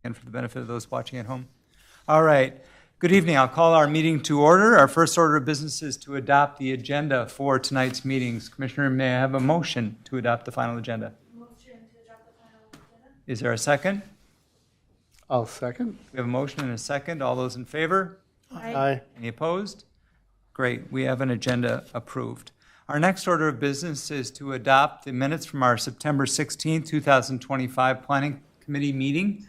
And for the benefit of those watching at home. All right. Good evening. I'll call our meeting to order. Our first order of business is to adopt the agenda for tonight's meetings. Commissioner, may I have a motion to adopt the final agenda? Motion to adopt the final agenda. Is there a second? I'll second. We have a motion and a second. All those in favor? Aye. Any opposed? Great. We have an agenda approved. Our next order of business is to adopt the minutes from our September 16, 2025 Planning Committee meeting.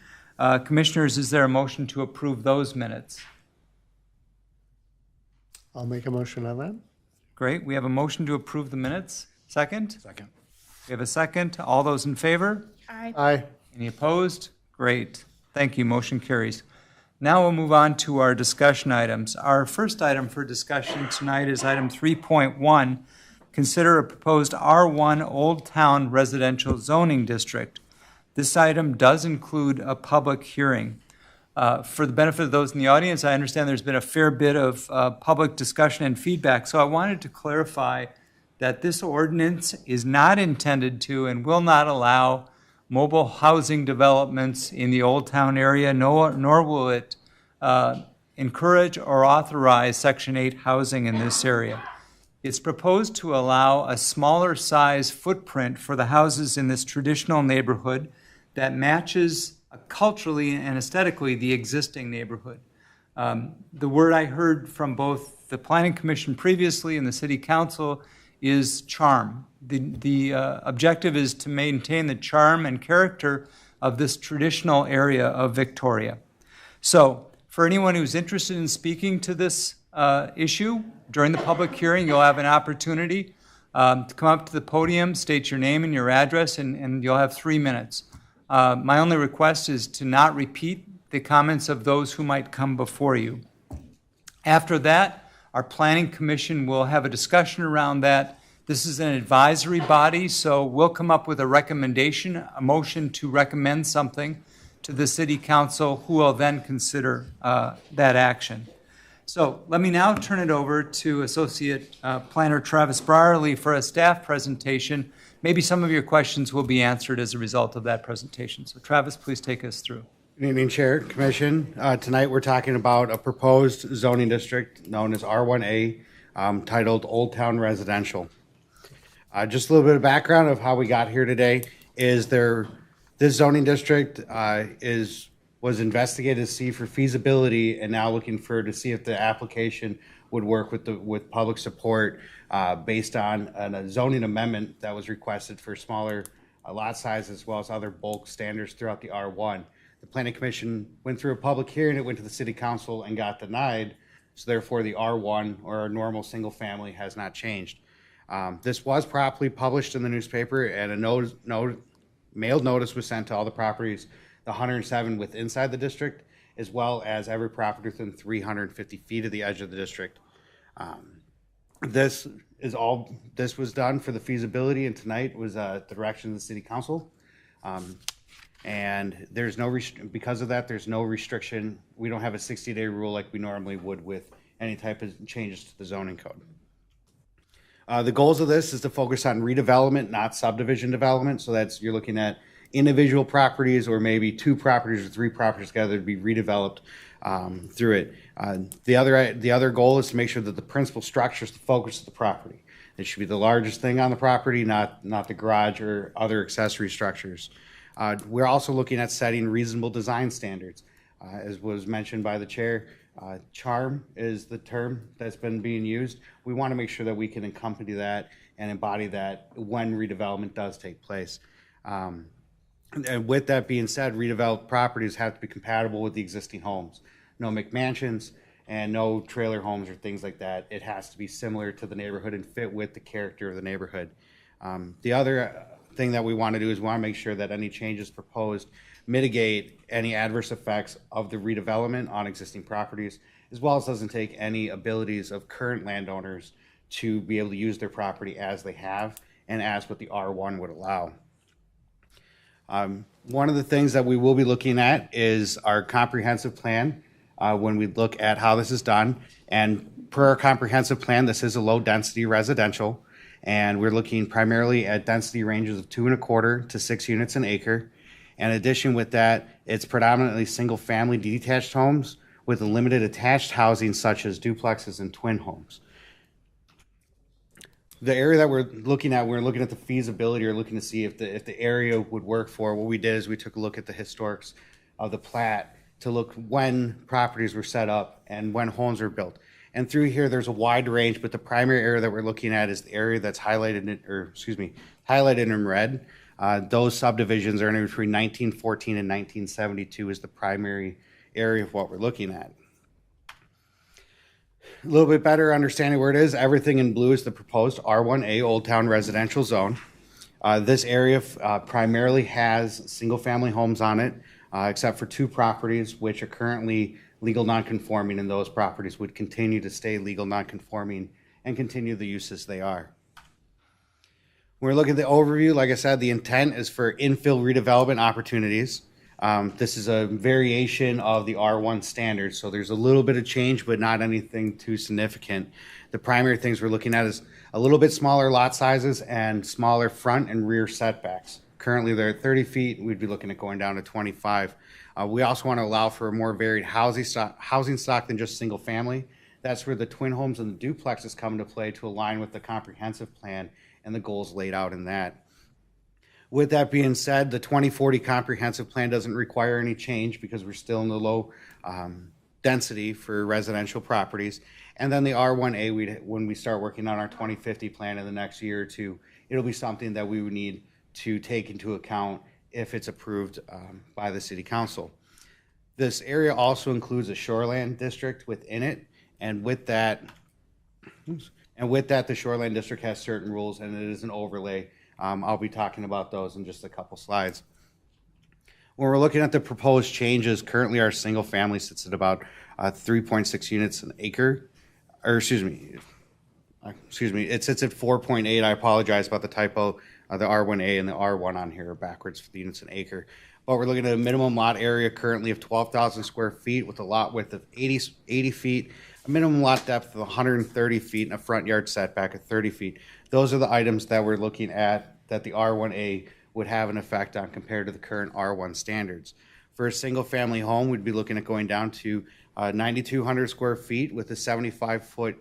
Commissioners, is there a motion to approve those minutes? I'll make a motion on that. Great. We have a motion to approve the minutes. Second? Second. We have a second. All those in favor? Aye. Aye. Any opposed? Great. Thank you. Motion carries. Now we'll move on to our discussion items. Our first item for discussion tonight is item 3.1. Consider a proposed R1 Old Town Residential Zoning District. This item does include a public hearing. For the benefit of those in the audience, I understand there's been a fair bit of public discussion and feedback, so I wanted to clarify that this ordinance is not intended to and will not allow mobile housing developments in the Old Town area, nor will it encourage or authorize Section 8 housing in this area. It's proposed to allow a smaller size footprint for the houses in this traditional neighborhood that matches culturally and aesthetically the existing neighborhood. The word I heard from both the Planning Commission previously and the City Council is charm. The objective is to maintain the charm and character of this traditional area of Victoria. So, for anyone who's interested in speaking to this issue during the public hearing, you'll have an opportunity to come up to the podium, state your name and your address, and you'll have 3 minutes. My only request is to not repeat the comments of those who might come before you. After that, our Planning Commission will have a discussion around that. This is an advisory body, so we'll come up with a recommendation, a motion to recommend something to the City Council, who will then consider that action. So let me now turn it over to Associate Planner Travis Brierly for a staff presentation. Maybe some of your questions will be answered as a result of that presentation. So Travis, please take us through. Good evening, Chair, Commission. Tonight we're talking about a proposed zoning district known as R1A, titled Old Town Residential. Just a little bit of background of how we got here today is this zoning district was investigated to see for feasibility and now looking to see if the application would work with public support based on a zoning amendment that was requested for smaller lot size as well as other bulk standards throughout the R1. The Planning Commission went through a public hearing, it went to the City Council and got denied, so therefore the R1 or our normal single family has not changed. This was properly published in the newspaper and a mailed notice was sent to all the properties, the 107 within inside the district, as well as every property within 350 feet of the edge of the district. This was done for the feasibility, and tonight was the direction of the City Council. And there's no because of that, there's no restriction. We don't have a 60-day rule like we normally would with any type of changes to the zoning code. The goals of this is to focus on redevelopment, not subdivision development. So you're looking at individual properties or maybe 2 properties or 3 properties together to be redeveloped through it. The other goal is to make sure that the principal structure is the focus of the property. It should be the largest thing on the property, not the garage or other accessory structures. We're also looking at setting reasonable design standards. As was mentioned by the chair, charm is the term that's been being used. We want to make sure that we can accompany that and embody that when redevelopment does take place. And with that being said, redeveloped properties have to be compatible with the existing homes. No McMansions and no trailer homes or things like that. It has to be similar to the neighborhood and fit with the character of the neighborhood. The other thing that we want to do is we want to make sure that any changes proposed mitigate any adverse effects of the redevelopment on existing properties, as well as doesn't take any abilities of current landowners to be able to use their property as they have and as what the R1 would allow. One of the things that we will be looking at is our comprehensive plan when we look at how this is done. And per our comprehensive plan, this is a low density residential. And we're looking primarily at density ranges of 2.25 to 6 units an acre. In addition with that, it's predominantly single-family detached homes with a limited attached housing such as duplexes and twin homes. The area that we're looking at the feasibility or looking to see if the area would work for. What we did is we took a look at the historics of the plat to look when properties were set up and when homes were built. And through here, there's a wide range, but the primary area that we're looking at is the area that's highlighted in red. Those subdivisions are in between 1914 and 1972 is the primary area of what we're looking at. A little bit better understanding where it is, everything in blue is the proposed R1A Old Town Residential Zone. This area primarily has single-family homes on it, except for 2 properties which are currently legal non-conforming, and those properties would continue to stay legal non-conforming and continue the uses they are. When we look at the overview, like I said, the intent is for infill redevelopment opportunities. This is a variation of the R1 standard, so there's a little bit of change, but not anything too significant. The primary things we're looking at is a little bit smaller lot sizes and smaller front and rear setbacks. Currently, they're at 30 feet. We'd be looking at going down to 25. We also want to allow for a more varied housing stock than just single family. That's where the twin homes and the duplexes come into play to align with the comprehensive plan and the goals laid out in that. With that being said, the 2040 comprehensive plan doesn't require any change because we're still in the low density for residential properties. And then the R1A, when we start working on our 2050 plan in the next year or two, it'll be something that we would need to take into account if it's approved by the City Council. This area also includes a shoreland district within it, and with that, the shoreland district has certain rules, and it is an overlay. I'll be talking about those in just a couple slides. When we're looking at the proposed changes, currently our single family sits at about 3.6 units an acre, or excuse me, it sits at 4.8. I apologize about the typo. The R1A and the R1 on here are backwards for the units an acre. But we're looking at a minimum lot area currently of 12,000 square feet with a lot width of 80 feet, a minimum lot depth of 130 feet, and a front yard setback of 30 feet. Those are the items that we're looking at that the R1A would have an effect on compared to the current R1 standards. For a single family home, we'd be looking at going down to 9,200 square feet with a 75-foot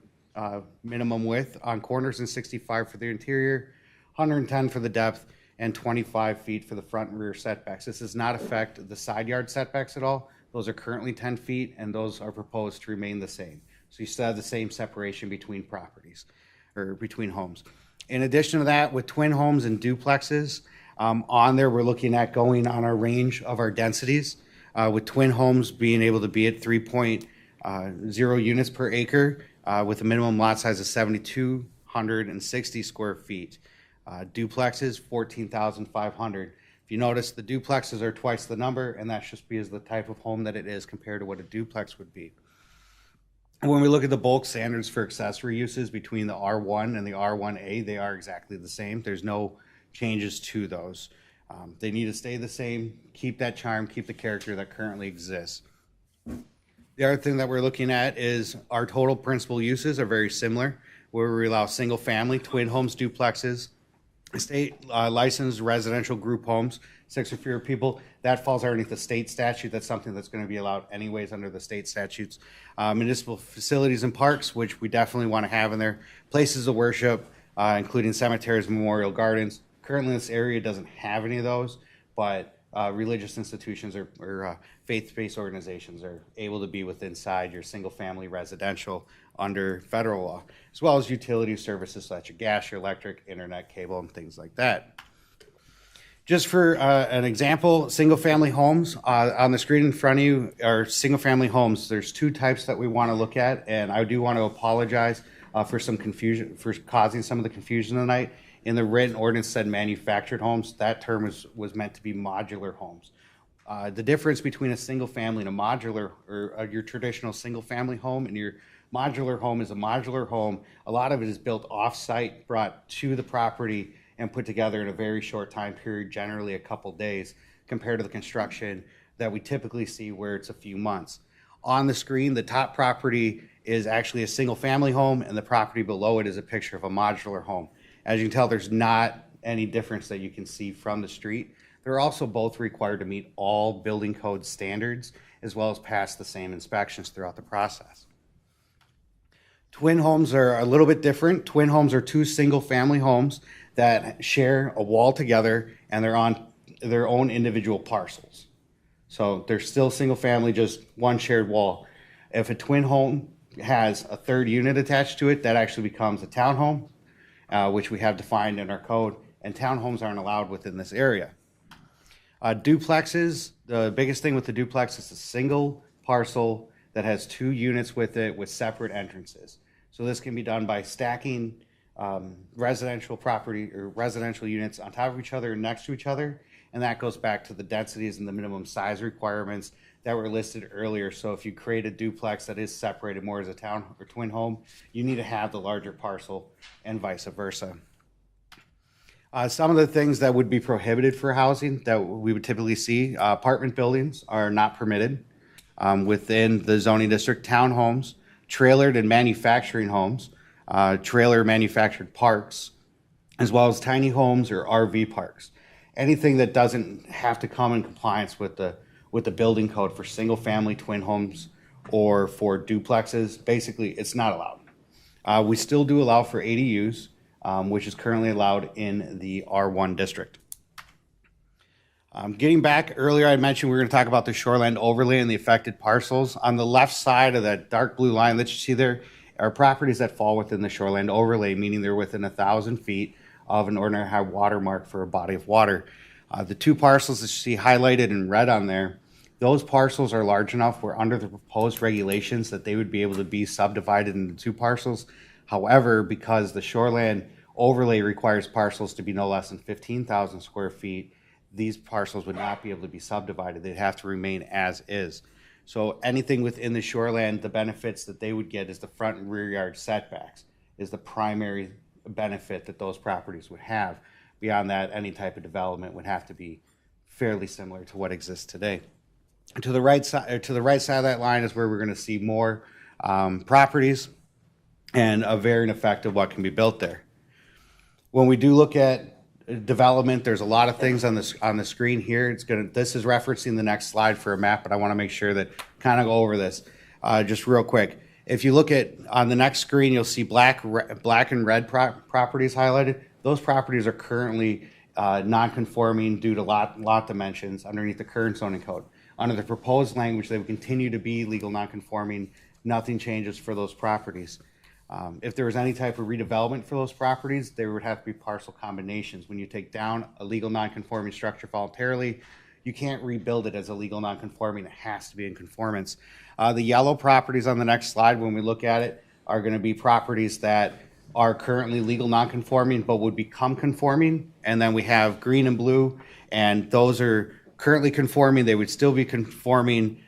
minimum width on corners and 65 for the interior, 110 for the depth, and 25 feet for the front and rear setbacks. This does not affect the side yard setbacks at all. Those are currently 10 feet, and those are proposed to remain the same. So you still have the same separation between properties, or between homes. In addition to that, with twin homes and duplexes, on there we're looking at going on our range of our densities, with twin homes being able to be at 3.0 units per acre, with a minimum lot size of 7,260 square feet. Duplexes, 14,500. If you notice, the duplexes are twice the number, and that's just because the type of home that it is compared to what a duplex would be. When we look at the bulk standards for accessory uses between the R1 and the R1A, they are exactly the same. There's no changes to those. They need to stay the same, keep that charm, keep the character that currently exists. The other thing that we're looking at is our total principal uses are very similar, where we allow single family, twin homes, duplexes, state licensed residential group homes, 6 or fewer people. That falls underneath the state statute. That's something that's going to be allowed anyways under the state statutes. Municipal facilities and parks, which we definitely want to have in there. Places of worship, including cemeteries, memorial gardens. Currently, this area doesn't have any of those, but religious institutions or faith-based organizations are able to be within inside your single-family residential under federal law, as well as utility services such as gas, your electric, internet, cable, and things like that. Just for an example, single-family homes, on the screen in front of you are single-family homes. There's 2 types that we want to look at, and I do want to apologize for some confusion, for causing some of the confusion tonight. In the written ordinance said manufactured homes. That term was meant to be modular homes. The difference between a single family and a modular, or your traditional single family home and your modular home is a modular home. A lot of it is built off-site, brought to the property, and put together in a very short time period, generally a couple days, compared to the construction that we typically see where it's a few months. On the screen, the top property is actually a single family home, and the property below it is a picture of a modular home. As you can tell, there's not any difference that you can see from the street. They're also both required to meet all building code standards as well as pass the same inspections throughout the process. Twin homes are a little bit different. Twin homes are two single-family homes that share a wall together, and they're on their own individual parcels. So they're still single-family, just one shared wall. If a twin home has a third unit attached to it, that actually becomes a townhome, which we have defined in our code, and townhomes aren't allowed within this area. Duplexes, the biggest thing with the duplex is a single parcel that has two units with it with separate entrances. So this can be done by stacking residential property or residential units on top of each other and next to each other. And that goes back to the densities and the minimum size requirements that were listed earlier. So if you create a duplex that is separated more as a town or twin home, you need to have the larger parcel and vice versa. Some of the things that would be prohibited for housing that we would typically see, apartment buildings are not permitted within the zoning district. Townhomes, trailered and manufacturing homes, trailer manufactured parks, as well as tiny homes or RV parks. Anything that doesn't have to come in compliance with the building code for single family twin homes or for duplexes, basically it's not allowed. We still do allow for ADUs, which is currently allowed in the R1 district. Getting back earlier, I mentioned we were going to talk about the shoreline overlay and the affected parcels. On the left side of that dark blue line that you see there are properties that fall within the shoreline overlay, meaning they're within 1,000 feet of an ordinary high water mark for a body of water. The two parcels that you see highlighted in red on there, those parcels are large enough where under the proposed regulations that they would be able to be subdivided into two parcels. However, because the shoreline overlay requires parcels to be no less than 15,000 square feet, these parcels would not be able to be subdivided. They'd have to remain as is. So anything within the shoreland, the benefits that they would get is the front and rear yard setbacks is the primary benefit that those properties would have. Beyond that, any type of development would have to be fairly similar to what exists today. To the right side of that line is where we're going to see more properties and a varying effect of what can be built there. When we do look at development, there's a lot of things on the screen here. This is referencing the next slide for a map, but I want to make sure that kind of go over this just real quick. If you look at on the next screen, you'll see black and red properties highlighted. Those properties are currently non-conforming due to lot dimensions underneath the current zoning code. Under the proposed language, they would continue to be legal non-conforming. Nothing changes for those properties. If there was any type of redevelopment for those properties, there would have to be parcel combinations. When you take down a legal non-conforming structure voluntarily, you can't rebuild it as a legal non-conforming. It has to be in conformance. The yellow properties on the next slide, when we look at it, are going to be properties that are currently legal non-conforming but would become conforming. And then we have green and blue, and those are currently conforming. They would still be conforming.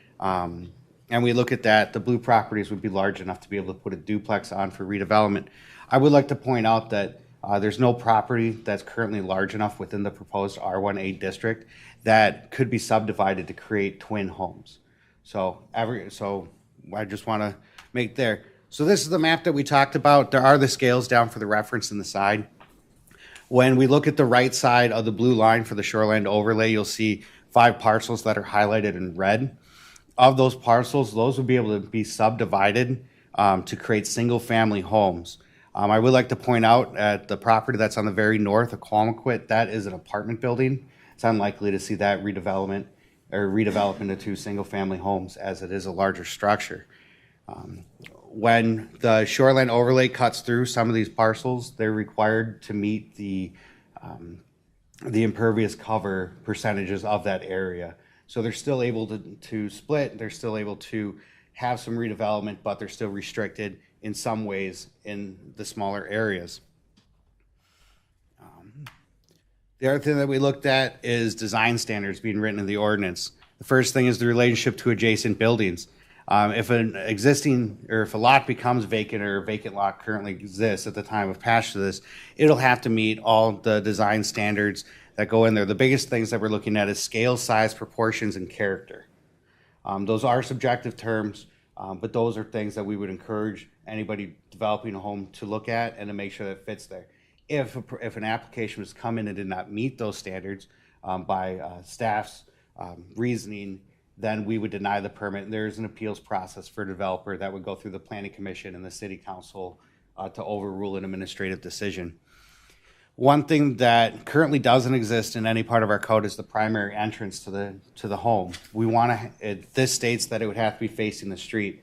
And we look at that, the blue properties would be large enough to be able to put a duplex on for redevelopment. I would like to point out that there's no property that's currently large enough within the proposed R1A district that could be subdivided to create twin homes. So I just want to make there. So this is the map that we talked about. There are the scales down for the reference in the side. When we look at the right side of the blue line for the shoreline overlay, you'll see 5 parcels that are highlighted in red. Of those parcels, those would be able to be subdivided to create single-family homes. I would like to point out at the property that's on the very north of Quamaquit, that is an apartment building. It's unlikely to see that redevelop into 2 single-family homes as it is a larger structure. When the shoreline overlay cuts through some of these parcels, they're required to meet the impervious cover percentages of that area. So they're still able to split, they're still able to have some redevelopment, but they're still restricted in some ways in the smaller areas. The other thing that we looked at is design standards being written in the ordinance. The first thing is the relationship to adjacent buildings. If a lot becomes vacant or a vacant lot currently exists at the time of passage of this, it'll have to meet all the design standards that go in there. The biggest things that we're looking at is scale, size, proportions, and character. Those are subjective terms, but those are things that we would encourage anybody developing a home to look at and to make sure that it fits there. If an application was come in and did not meet those standards, by staff's reasoning, then we would deny the permit. And there's an appeals process for a developer that would go through the planning commission and the city council to overrule an administrative decision. One thing that currently doesn't exist in any part of our code is the primary entrance to the home. We want to. This states that it would have to be facing the street.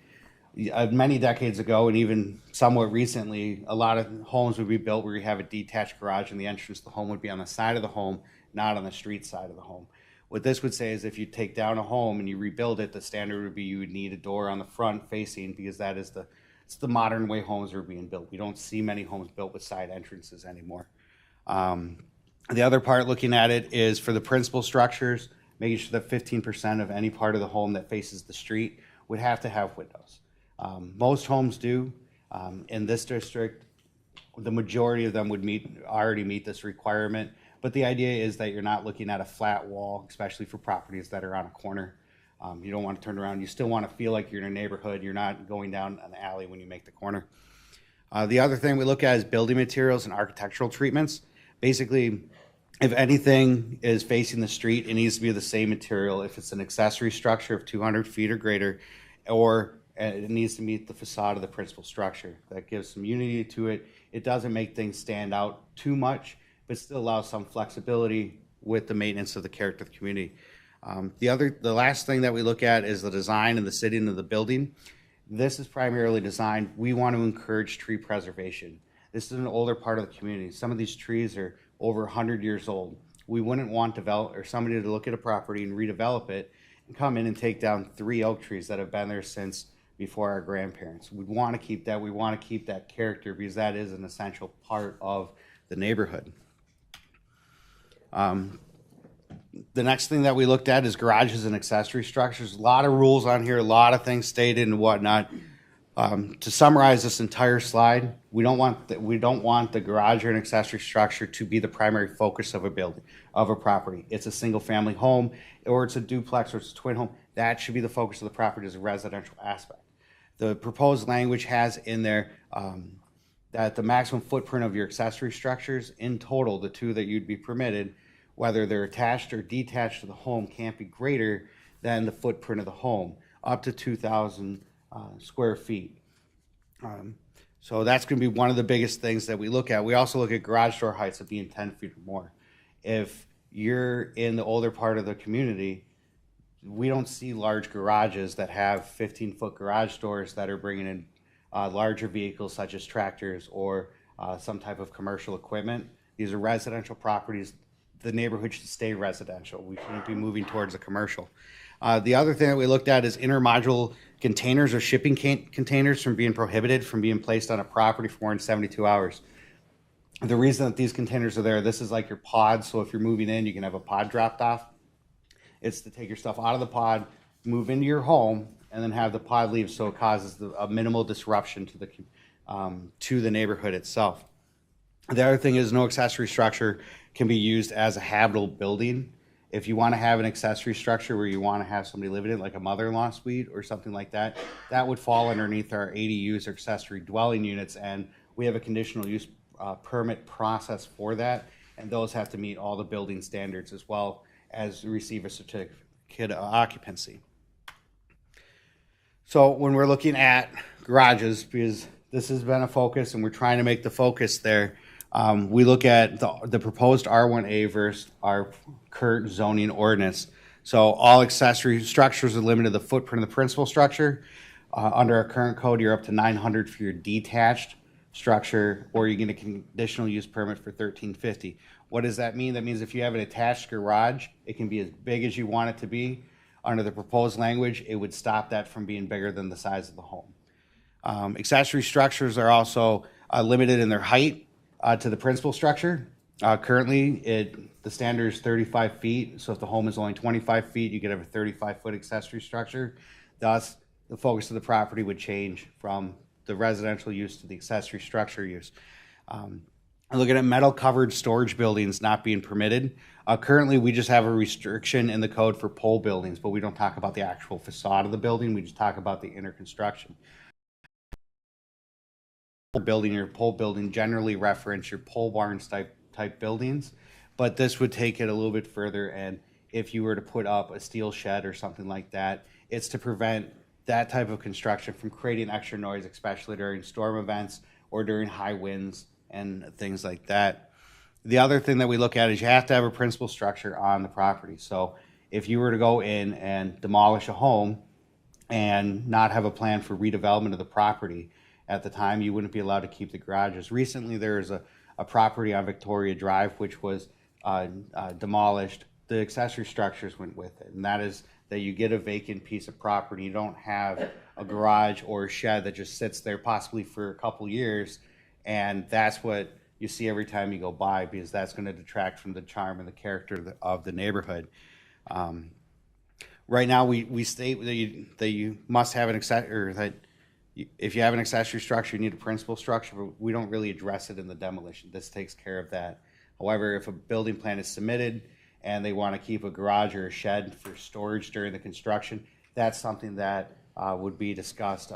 Many decades ago, and even somewhat recently, a lot of homes would be built where you have a detached garage, and the entrance to the home would be on the side of the home, not on the street side of the home. What this would say is, if you take down a home and you rebuild it, the standard would be you would need a door on the front facing, because that is it's the modern way homes are being built. We don't see many homes built with side entrances anymore. The other part looking at it is for the principal structures, making sure that 15% of any part of the home that faces the street would have to have windows. Most homes do. In this district, the majority of them would already meet this requirement. But the idea is that you're not looking at a flat wall, especially for properties that are on a corner. You don't want to turn around. You still want to feel like you're in a neighborhood. You're not going down an alley when you make the corner. The other thing we look at is building materials and architectural treatments. Basically, if anything is facing the street, it needs to be the same material. If it's an accessory structure of 200 feet or greater, or it needs to meet the facade of the principal structure. That gives some unity to it. It doesn't make things stand out too much, but still allows some flexibility with the maintenance of the character of the community. The last thing that we look at is the design and the sitting of the building. This is primarily designed, we want to encourage tree preservation. This is an older part of the community. Some of these trees are over 100 years old. We wouldn't want somebody to look at a property and redevelop it and come in and take down 3 oak trees that have been there since before our grandparents. We want to keep that. We want to keep that character, because that is an essential part of the neighborhood. The next thing that we looked at is garages and accessory structures. A lot of rules on here, a lot of things stated and whatnot. To summarize this entire slide, we don't want the garage or an accessory structure to be the primary focus of a building, of a property. It's a single family home, or it's a duplex, or it's a twin home. That should be the focus of the property, as a residential aspect. The proposed language has in there that the maximum footprint of your accessory structures, in total, the 2 that you'd be permitted, whether they're attached or detached to the home, can't be greater than the footprint of the home, up to 2,000 square feet. So that's going to be one of the biggest things that we look at. We also look at garage door heights of being 10 feet or more. If you're in the older part of the community, we don't see large garages that have 15-foot garage doors that are bringing in larger vehicles such as tractors or some type of commercial equipment. These are residential properties. The neighborhood should stay residential. We shouldn't be moving towards a commercial. The other thing that we looked at is intermodule containers or shipping containers from being prohibited from being placed on a property for more than 72 hours. The reason that these containers are there, this is like your pod, so if you're moving in, you can have a pod dropped off. It's to take your stuff out of the pod, move into your home, and then have the pod leave, so it causes a minimal disruption to the neighborhood itself. The other thing is no accessory structure can be used as a habitable building. If you want to have an accessory structure where you want to have somebody living in it, like a mother-in-law suite or something like that, that would fall underneath our ADUs or accessory dwelling units, and we have a conditional use permit process for that, and those have to meet all the building standards as well as receive a certificate of occupancy. So when we're looking at garages, because this has been a focus and we're trying to make the focus there, we look at the proposed R1A versus our current zoning ordinance. So all accessory structures are limited to the footprint of the principal structure. Under our current code, you're up to 900 for your detached structure, or you get a conditional use permit for 1350. What does that mean? That means if you have an attached garage, it can be as big as you want it to be. Under the proposed language, it would stop that from being bigger than the size of the home. Accessory structures are also limited in their height to the principal structure. Currently, the standard is 35 feet, so if the home is only 25 feet, you could have a 35-foot accessory structure. Thus, the focus of the property would change from the residential use to the accessory structure use. Looking at metal-covered storage buildings not being permitted. Currently, we just have a restriction in the code for pole buildings, but we don't talk about the actual facade of the building. We just talk about the inner construction. Your pole building generally reference your pole barns type buildings, but this would take it a little bit further. And if you were to put up a steel shed or something like that, it's to prevent that type of construction from creating extra noise, especially during storm events or during high winds and things like that. The other thing that we look at is you have to have a principal structure on the property. So if you were to go in and demolish a home and not have a plan for redevelopment of the property at the time, you wouldn't be allowed to keep the garages. Recently, there was a property on Victoria Drive which was demolished. The accessory structures went with it, and that is that you get a vacant piece of property. You don't have a garage or a shed that just sits there possibly for a couple years, and that's what you see every time you go by, because that's going to detract from the charm and the character of the neighborhood. Right now, we state that you must have an accessory, that if you have an accessory structure, you need a principal structure, but we don't really address it in the demolition. This takes care of that. However, if a building plan is submitted and they want to keep a garage or a shed for storage during the construction, that's something that would be discussed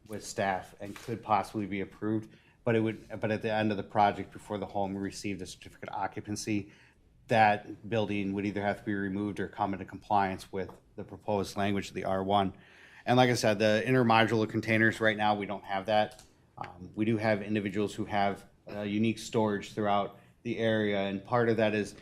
with staff and could possibly be approved. But at the end of the project, before the home received a certificate of occupancy, that building would either have to be removed or come into compliance with the proposed language of the R1. And like I said, the intermodular containers, right now, we don't have that. We do have individuals who have unique storage throughout the area, and part of that is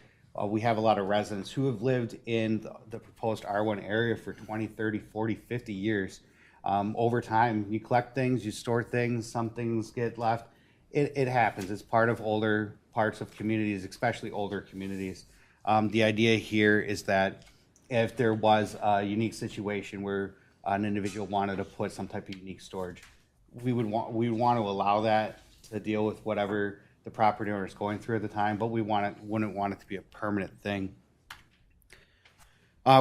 we have a lot of residents who have lived in the proposed R1 area for 20, 30, 40, 50 years. Over time, you collect things, you store things, some things get left. It happens. It's part of older parts of communities, especially older communities. The idea here is that if there was a unique situation where an individual wanted to put some type of unique storage, we would want to allow that to deal with whatever the property owner is going through at the time, but we wouldn't want it to be a permanent thing.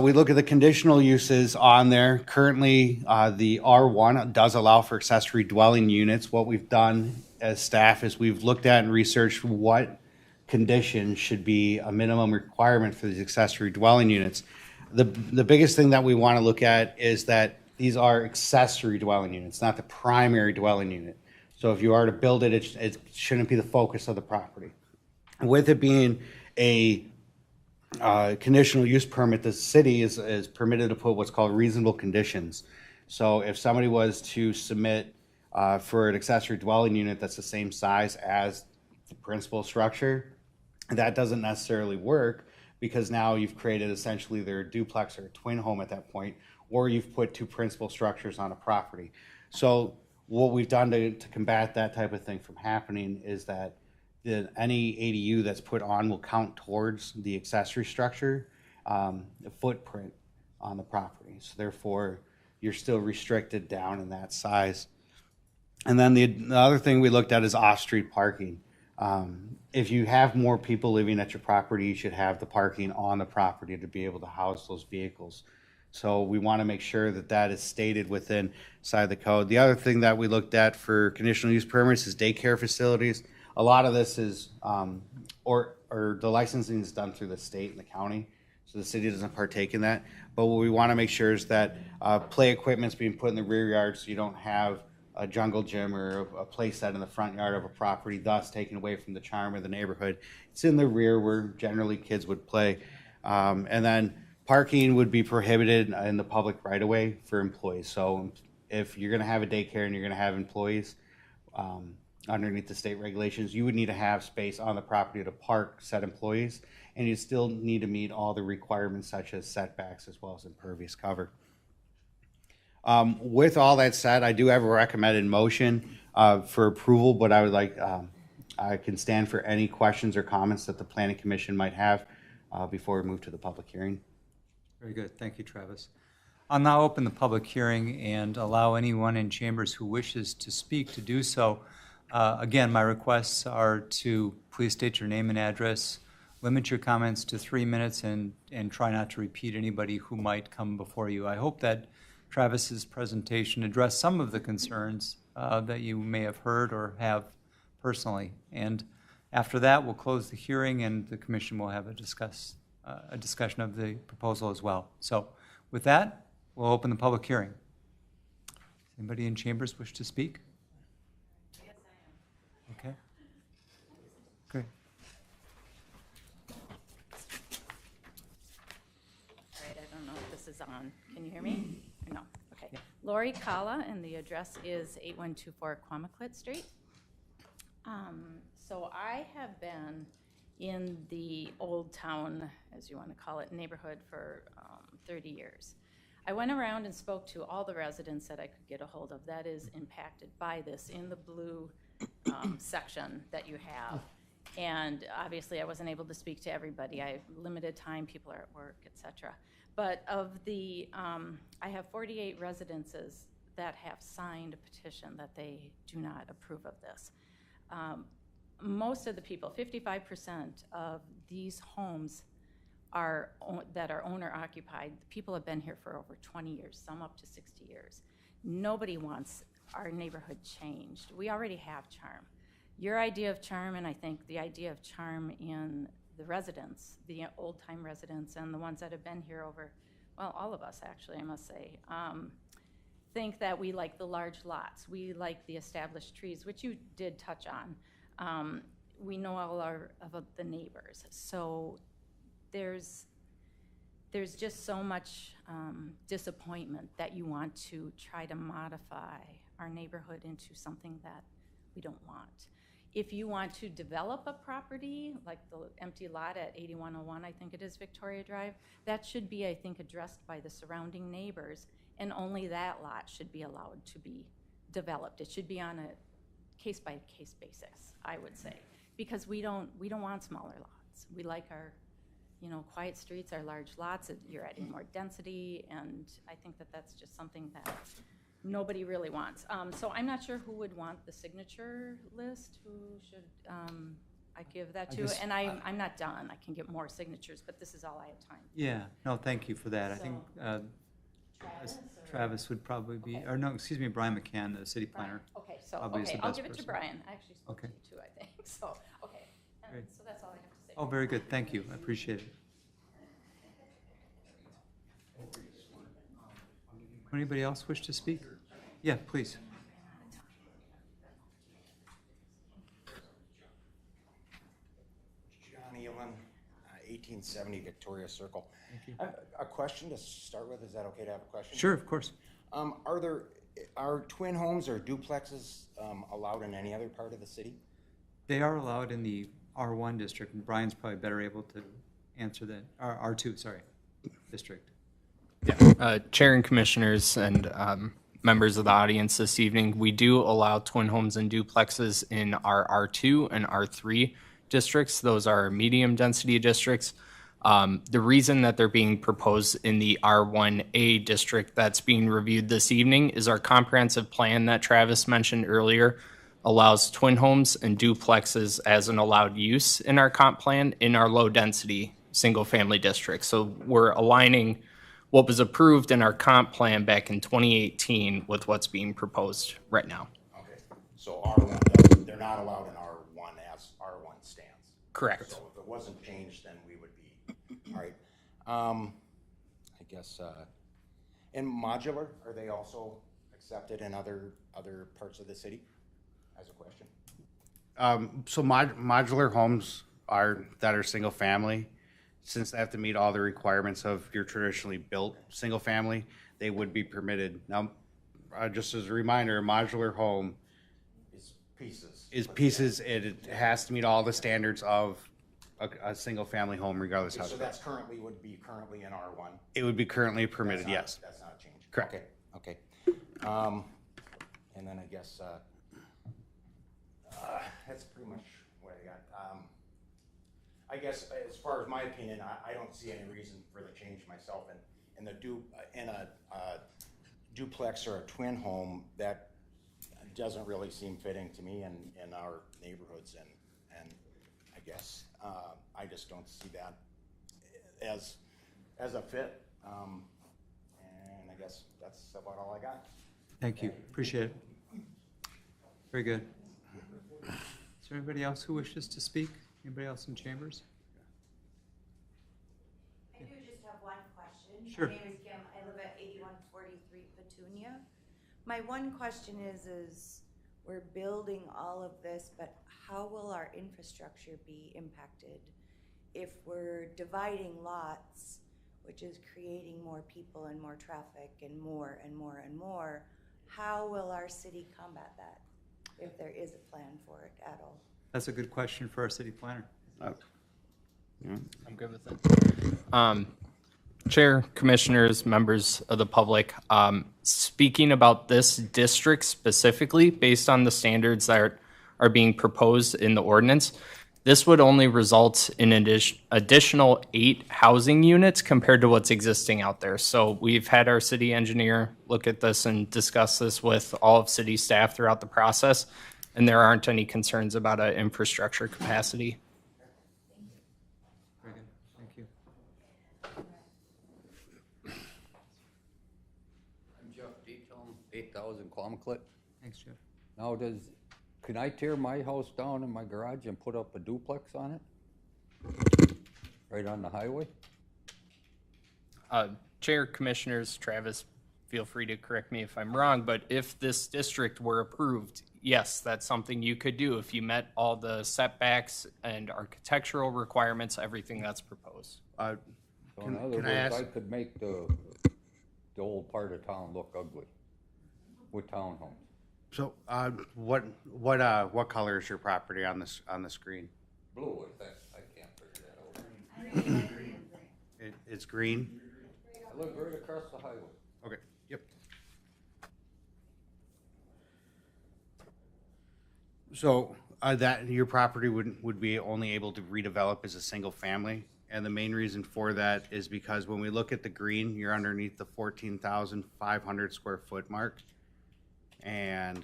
We look at the conditional uses on there. Currently, the R1 does allow for accessory dwelling units. What we've done as staff is we've looked at and researched what conditions should be a minimum requirement for these accessory dwelling units. The biggest thing that we want to look at is that these are accessory dwelling units, not the primary dwelling unit. So if you are to build it, it shouldn't be the focus of the property. With it being a conditional use permit, the city is permitted to put what's called reasonable conditions. So if somebody was to submit for an accessory dwelling unit that's the same size as the principal structure, that doesn't necessarily work, because now you've created essentially their duplex or a twin home at that point, or you've put two principal structures on a property. So what we've done to combat that type of thing from happening is that any ADU that's put on will count towards the accessory structure footprint on the property. So therefore, you're still restricted down in that size. And then the other thing we looked at is off-street parking. If you have more people living at your property, you should have the parking on the property to be able to house those vehicles. So we want to make sure that that is stated within the code. The other thing that we looked at for conditional use permits is daycare facilities. A lot of this is, or the licensing is done through the state and the county, so the city doesn't partake in that. But what we want to make sure is that play equipment's being put in the rear yard, so you don't have a jungle gym or a play set in the front yard of a property, thus taking away from the charm of the neighborhood. It's in the rear where generally kids would play. And then parking would be prohibited in the public right-of-way for employees. So if you're going to have a daycare and you're going to have employees underneath the state regulations, you would need to have space on the property to park said employees, and you still need to meet all the requirements such as setbacks as well as impervious cover. With all that said, I do have a recommended motion for approval, but I would like, I can stand for any questions or comments that the Planning Commission might have before we move to the public hearing. Very good. Thank you, Travis. I'll now open the public hearing and allow anyone in chambers who wishes to speak to do so. Again, my requests are to please state your name and address, limit your comments to 3 minutes, and try not to repeat anybody who might come before you. I hope that Travis's presentation addressed some of the concerns that you may have heard or have personally. And after that, we'll close the hearing and the commission will have a discussion of the proposal as well. So with that, we'll open the public hearing. Anybody in chambers wish to speak? Yes, I am. Okay. Great. on. Can you hear me? Or no? Okay. Lori Kala, and the address is 8124 Quamaquit Street. So I have been in the Old Town, as you want to call it, neighborhood for 30 years. I went around and spoke to all the residents that I could get a hold of that is impacted by this in the blue section that you have. And obviously I wasn't able to speak to everybody. I have limited time, people are at work, etc. But of the, I have 48 residences that have signed a petition that they do not approve of this. Most of the people, 55% of these homes that are owner occupied, people have been here for over 20 years, some up to 60 years. Nobody wants our neighborhood changed. We already have charm. Your idea of charm, and I think the idea of charm in the residents, the old-time residents and the ones that have been here over, well, all of us actually, I must say, think that we like the large lots. We like the established trees, which you did touch on. We know all of the neighbors. So there's just so much disappointment that you want to try to modify our neighborhood into something that we don't want. If you want to develop a property, like the empty lot at 8101, I think it is Victoria Drive, that should be, I think, addressed by the surrounding neighbors, and only that lot should be allowed to be developed. It should be on a case-by-case basis, I would say, because we don't want smaller lots. We like our, quiet streets, our large lots. You're adding more density, and I think that that's just something that nobody really wants. So I'm not sure who would want the signature list. Who should I give that to? And I'm not done. I can get more signatures, but this is all I have time. Yeah, no, thank you for that. So, I think Travis would probably be, Okay. or no, excuse me, Brian McCann, the city planner. Okay, so Probably is the I'll best give it to person. Brian. I actually spoke Okay. to you too, I think. So okay, Great. so that's all I have to say. Oh, very good, thank you, I appreciate it. Anybody else wish to speak? Yeah, please. John Elan, 1870 Victoria Circle. I have a question to start with. Is that okay to have a question? Sure, of course. Are twin homes or duplexes allowed in any other part of the city? They are allowed in the R1 district, and Brian's probably better able to answer that, R2, sorry, district. Chair and commissioners and members of the audience this evening, we do allow twin homes and duplexes in our R2 and R3 districts. Those are medium density districts. The reason that they're being proposed in the R1A district that's being reviewed this evening is our comprehensive plan that Travis mentioned earlier allows twin homes and duplexes as an allowed use in our comp plan in our low density single family district. So we're aligning what was approved in our comp plan back in 2018 with what's being proposed right now. Okay, so R1, they're not allowed in R1 as R1 stands. Correct. So if it wasn't changed, then we would be, all right. I guess, and modular, are they also accepted in other parts of the city? As a question. So modular homes that are single family, since they have to meet all the requirements of your traditionally built single family, they would be permitted. Now, just as a reminder, a modular home Is pieces. It has to meet all the standards of a single family home, regardless Okay, how so it's built. that's would be currently in R1. It would be currently permitted, That's not- yes. That's not changed. Correct. Okay. And then I guess that's pretty much what I got. I guess as far as my opinion, I don't see any reason for the change myself. In a duplex or a twin home, that doesn't really seem fitting to me in our neighborhoods, and I guess I just don't see that as a fit. And I guess that's about all I got. Thank you, appreciate it. Very good. Is there anybody else who wishes to speak? Anybody else in chambers? I do just have one question. Sure. My name is Kim. I live at 8143 Petunia. My one question is we're building all of this, but how will our infrastructure be impacted if we're dividing lots which is creating more people and more traffic and more and more and more, how will our city combat that, if there is a plan for it at all? That's a good question for our city planner. I'm good with it. Chair, commissioners, members of the public, speaking about this district specifically, based on the standards that are being proposed in the ordinance, this would only result in an additional 8 housing units compared to what's existing out there. So we've had our city engineer look at this and discuss this with all of city staff throughout the process, and there aren't any concerns about an infrastructure capacity. Very good, thank you. I'm Jeff Deaton, 8,000 Quamclet. Thanks, Jeff. Now can I tear my house down in my garage and put up a duplex on it? Right on the highway? Chair, commissioners, Travis, feel free to correct me if I'm wrong, but if this district were approved, yes, that's something you could do if you met all the setbacks and architectural requirements, everything that's proposed. So in other can I words, ask- I could make the old part of town look ugly with townhomes. So, what color is your property on the screen? Blue, I think. I can't figure that out. It's green? I live right across the highway. Okay, yep. So, that, your property would be only able to redevelop as a single family? And the main reason for that is because when we look at the green, you're underneath the 14,500 square foot mark. And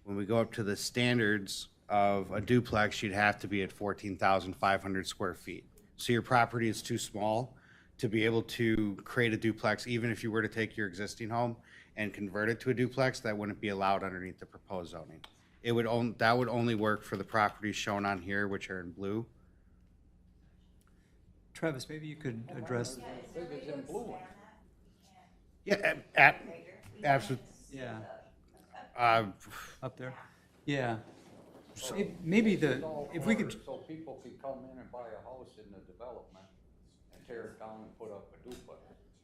when we go up to the standards of a duplex, you'd have to be at 14,500 square feet. So your property is too small to be able to create a duplex. Even if you were to take your existing home and convert it to a duplex, that wouldn't be allowed underneath the proposed zoning. That would only work for the properties shown on here, which are in blue. Travis, maybe you could address, I think it's in blue. Yeah, absolutely. yeah, up there. Yeah. Maybe if we could, So people could come in and buy a house in the development and tear it down and put up a duplex.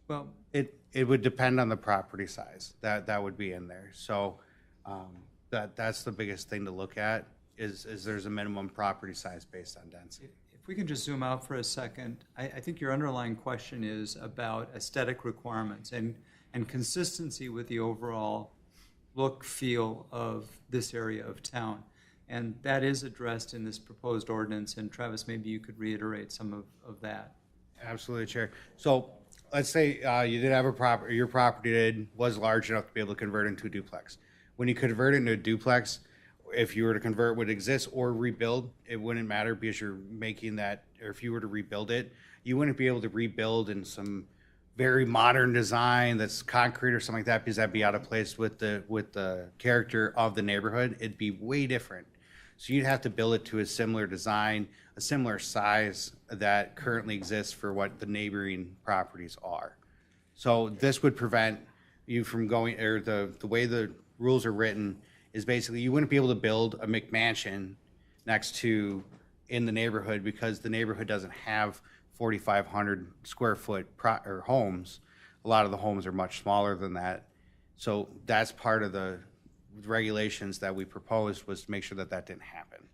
well, It would depend on the property size that would be in there. So that's the biggest thing to look at is there's a minimum property size based on density. if we can just zoom out for a second, I think your underlying question is about aesthetic requirements and consistency with the overall look, feel of this area of town. And that is addressed in this proposed ordinance, and Travis, maybe you could reiterate some of that. Absolutely, Chair. So let's say you did have your property was large enough to be able to convert into a duplex. When you convert it into a duplex, if you were to convert, would exist or rebuild, it wouldn't matter because you're making that, or if you were to rebuild it, you wouldn't be able to rebuild in some very modern design that's concrete or something like that because that'd be out of place with the character of the neighborhood. It'd be way different. So you'd have to build it to a similar design, a similar size that currently exists for what the neighboring properties are. So this would prevent you from going, or the way the rules are written is basically you wouldn't be able to build a McMansion next to in the neighborhood because the neighborhood doesn't have 4,500 square foot or homes. A lot of the homes are much smaller than that. So that's part of the regulations that we proposed was to make sure that that didn't happen.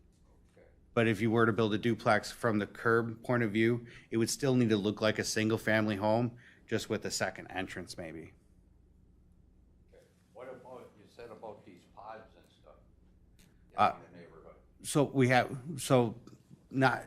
But if you were to build a duplex from the curb point of view, it would still need to look like a single family home, just with a second entrance maybe. What about, you said about these pods and stuff in the neighborhood?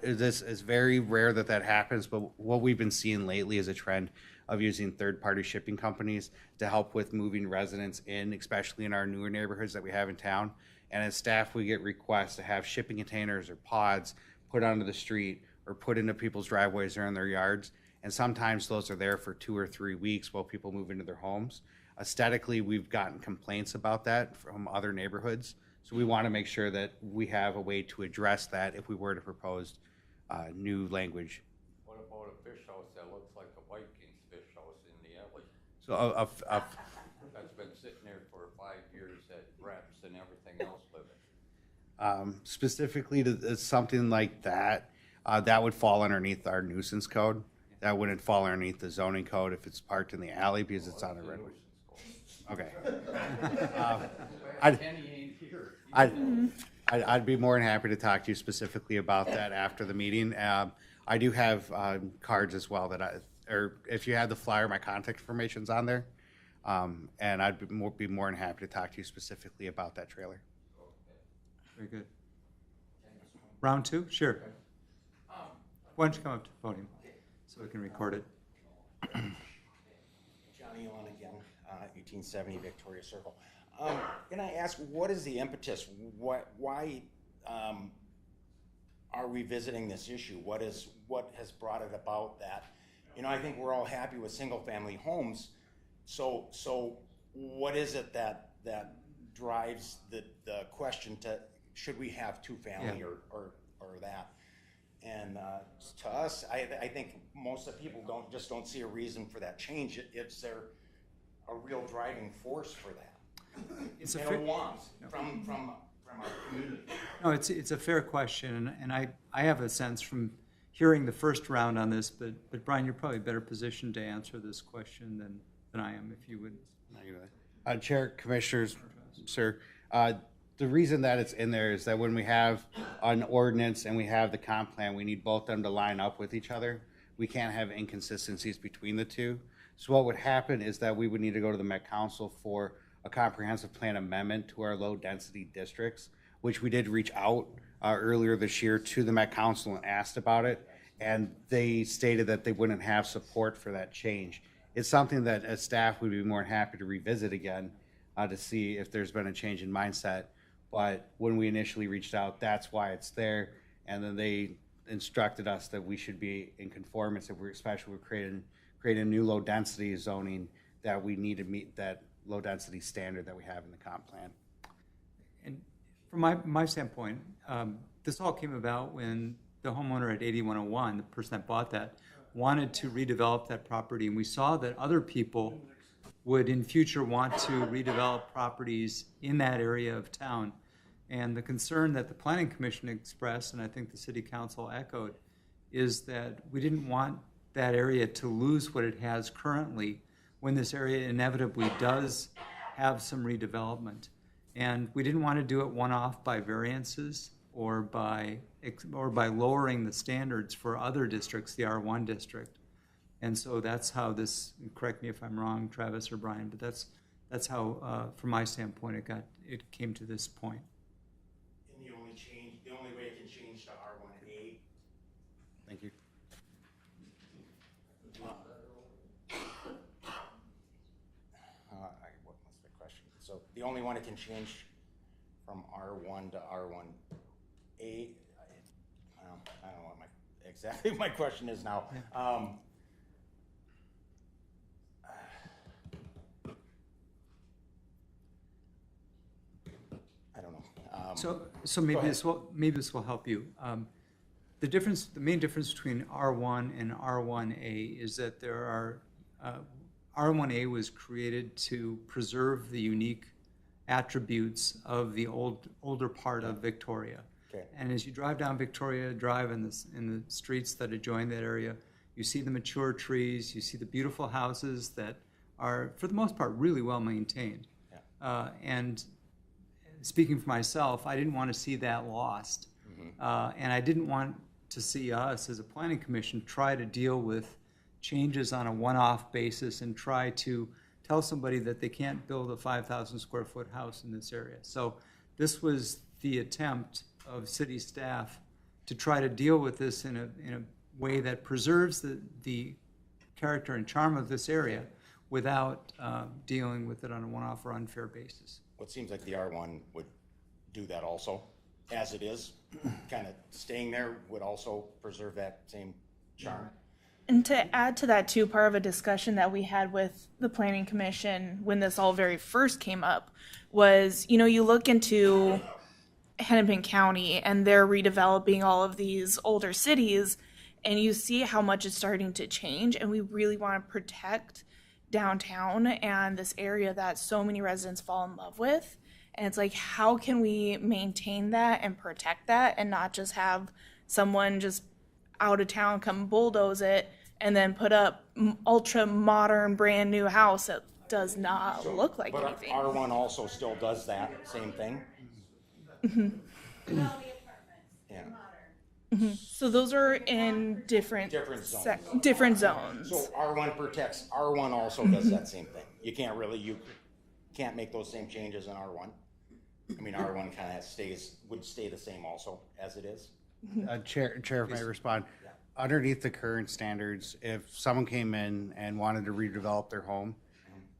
This is very rare that happens, but what we've been seeing lately is a trend of using third-party shipping companies to help with moving residents in, especially in our newer neighborhoods that we have in town. And as staff, we get requests to have shipping containers or pods put onto the street or put into people's driveways or in their yards. And sometimes those are there for 2 or 3 weeks while people move into their homes. Aesthetically, we've gotten complaints about that from other neighborhoods. So we want to make sure that we have a way to address that if we were to propose new language. What about a fish house that looks like a Vikings fish house in the alley? So That's been sitting there for 5 years that rats and everything else live in. specifically to something like that, that would fall underneath our nuisance code. that wouldn't fall underneath the zoning code if it's parked in the alley because it's on a right. Okay. I'd be more than happy to talk to you specifically about that after the meeting. I do have cards as well or if you have the flyer, my contact information's on there. And I'd be more than happy to talk to you specifically about that trailer. Very good. Round two? Sure. Why don't you come up to the podium so we can record it? Johnny on again, 1870 Victoria Circle. Can I ask, what is the impetus? Why are we visiting this issue? What has brought it about that? You know, I think we're all happy with single-family homes. So what is it that drives the question to should we have two-family or that? And to us, I think most of the people don't see a reason for that change. It's there a real driving force for that. It's a want from our community. No, it's a fair question, and I have a sense from hearing the first round on this, but Brian, you're probably better positioned to answer this question than I am, if you would. Chair, Commissioners, sir, the reason that it's in there is that when we have an ordinance and we have the comp plan, we need both of them to line up with each other. We can't have inconsistencies between the two. So what would happen is that we would need to go to the Met Council for a comprehensive plan amendment to our low-density districts, which we did reach out earlier this year to the Met Council and asked about it, and they stated that they wouldn't have support for that change. It's something that as staff would be more than happy to revisit again to see if there's been a change in mindset. But when we initially reached out, that's why it's there, and then they instructed us that we should be in conformance if we're especially creating new low-density zoning, that we need to meet that low-density standard that we have in the comp plan. And from my standpoint, this all came about when the homeowner at 8101, the person that bought that, wanted to redevelop that property, and we saw that other people would in future want to redevelop properties in that area of town. And the concern that the Planning Commission expressed, and I think the City Council echoed, is that we didn't want that area to lose what it has currently when this area inevitably does have some redevelopment. And we didn't want to do it one-off by variances or by lowering the standards for other districts, the R1 district. And so that's how this, correct me if I'm wrong, Travis or Brian, but that's how, from my standpoint, it came to this point. And the only way it can change to R1A. Thank you. What's the question? So the only one it can change from R1 to R1A. I don't know what exactly my question is now. Yeah. I don't know. So maybe this will help you. The main difference between R1 and R1A is that there are R1A was created to preserve the unique attributes of the older part of Victoria. Okay. And as you drive down Victoria Drive in the streets that adjoin that area, you see the mature trees, you see the beautiful houses that are, for the most part, really well maintained. Yeah. And speaking for myself, I didn't want to see that lost. Mm-hmm. And I didn't want to see us as a planning commission try to deal with changes on a one-off basis and try to tell somebody that they can't build a 5,000 square foot house in this area. So this was the attempt of city staff to try to deal with this in a way that preserves the character and charm of this area without dealing with it on a one-off or unfair basis. Well, it seems like the R1 would do that also, as it is. Kind of staying there would also preserve that same charm. And to add to that too, part of a discussion that we had with the Planning Commission when this all very first came up was, you look into Hennepin County and they're redeveloping all of these older cities and you see how much is starting to change, and we really want to protect downtown and this area that so many residents fall in love with. And it's like, how can we maintain that and protect that and not just have someone just out of town come bulldoze it and then put up ultra modern, brand new house that does not look like But anything. R1 also still does that same thing? Yeah. So those are in different Different zones. different zones. So R1 protects, R1 also does that same thing. You can't make those same changes in R1. I mean, R1 kind of would stay the same also as it is. Chair, if I may respond. Underneath the current standards, if someone came in and wanted to redevelop their home,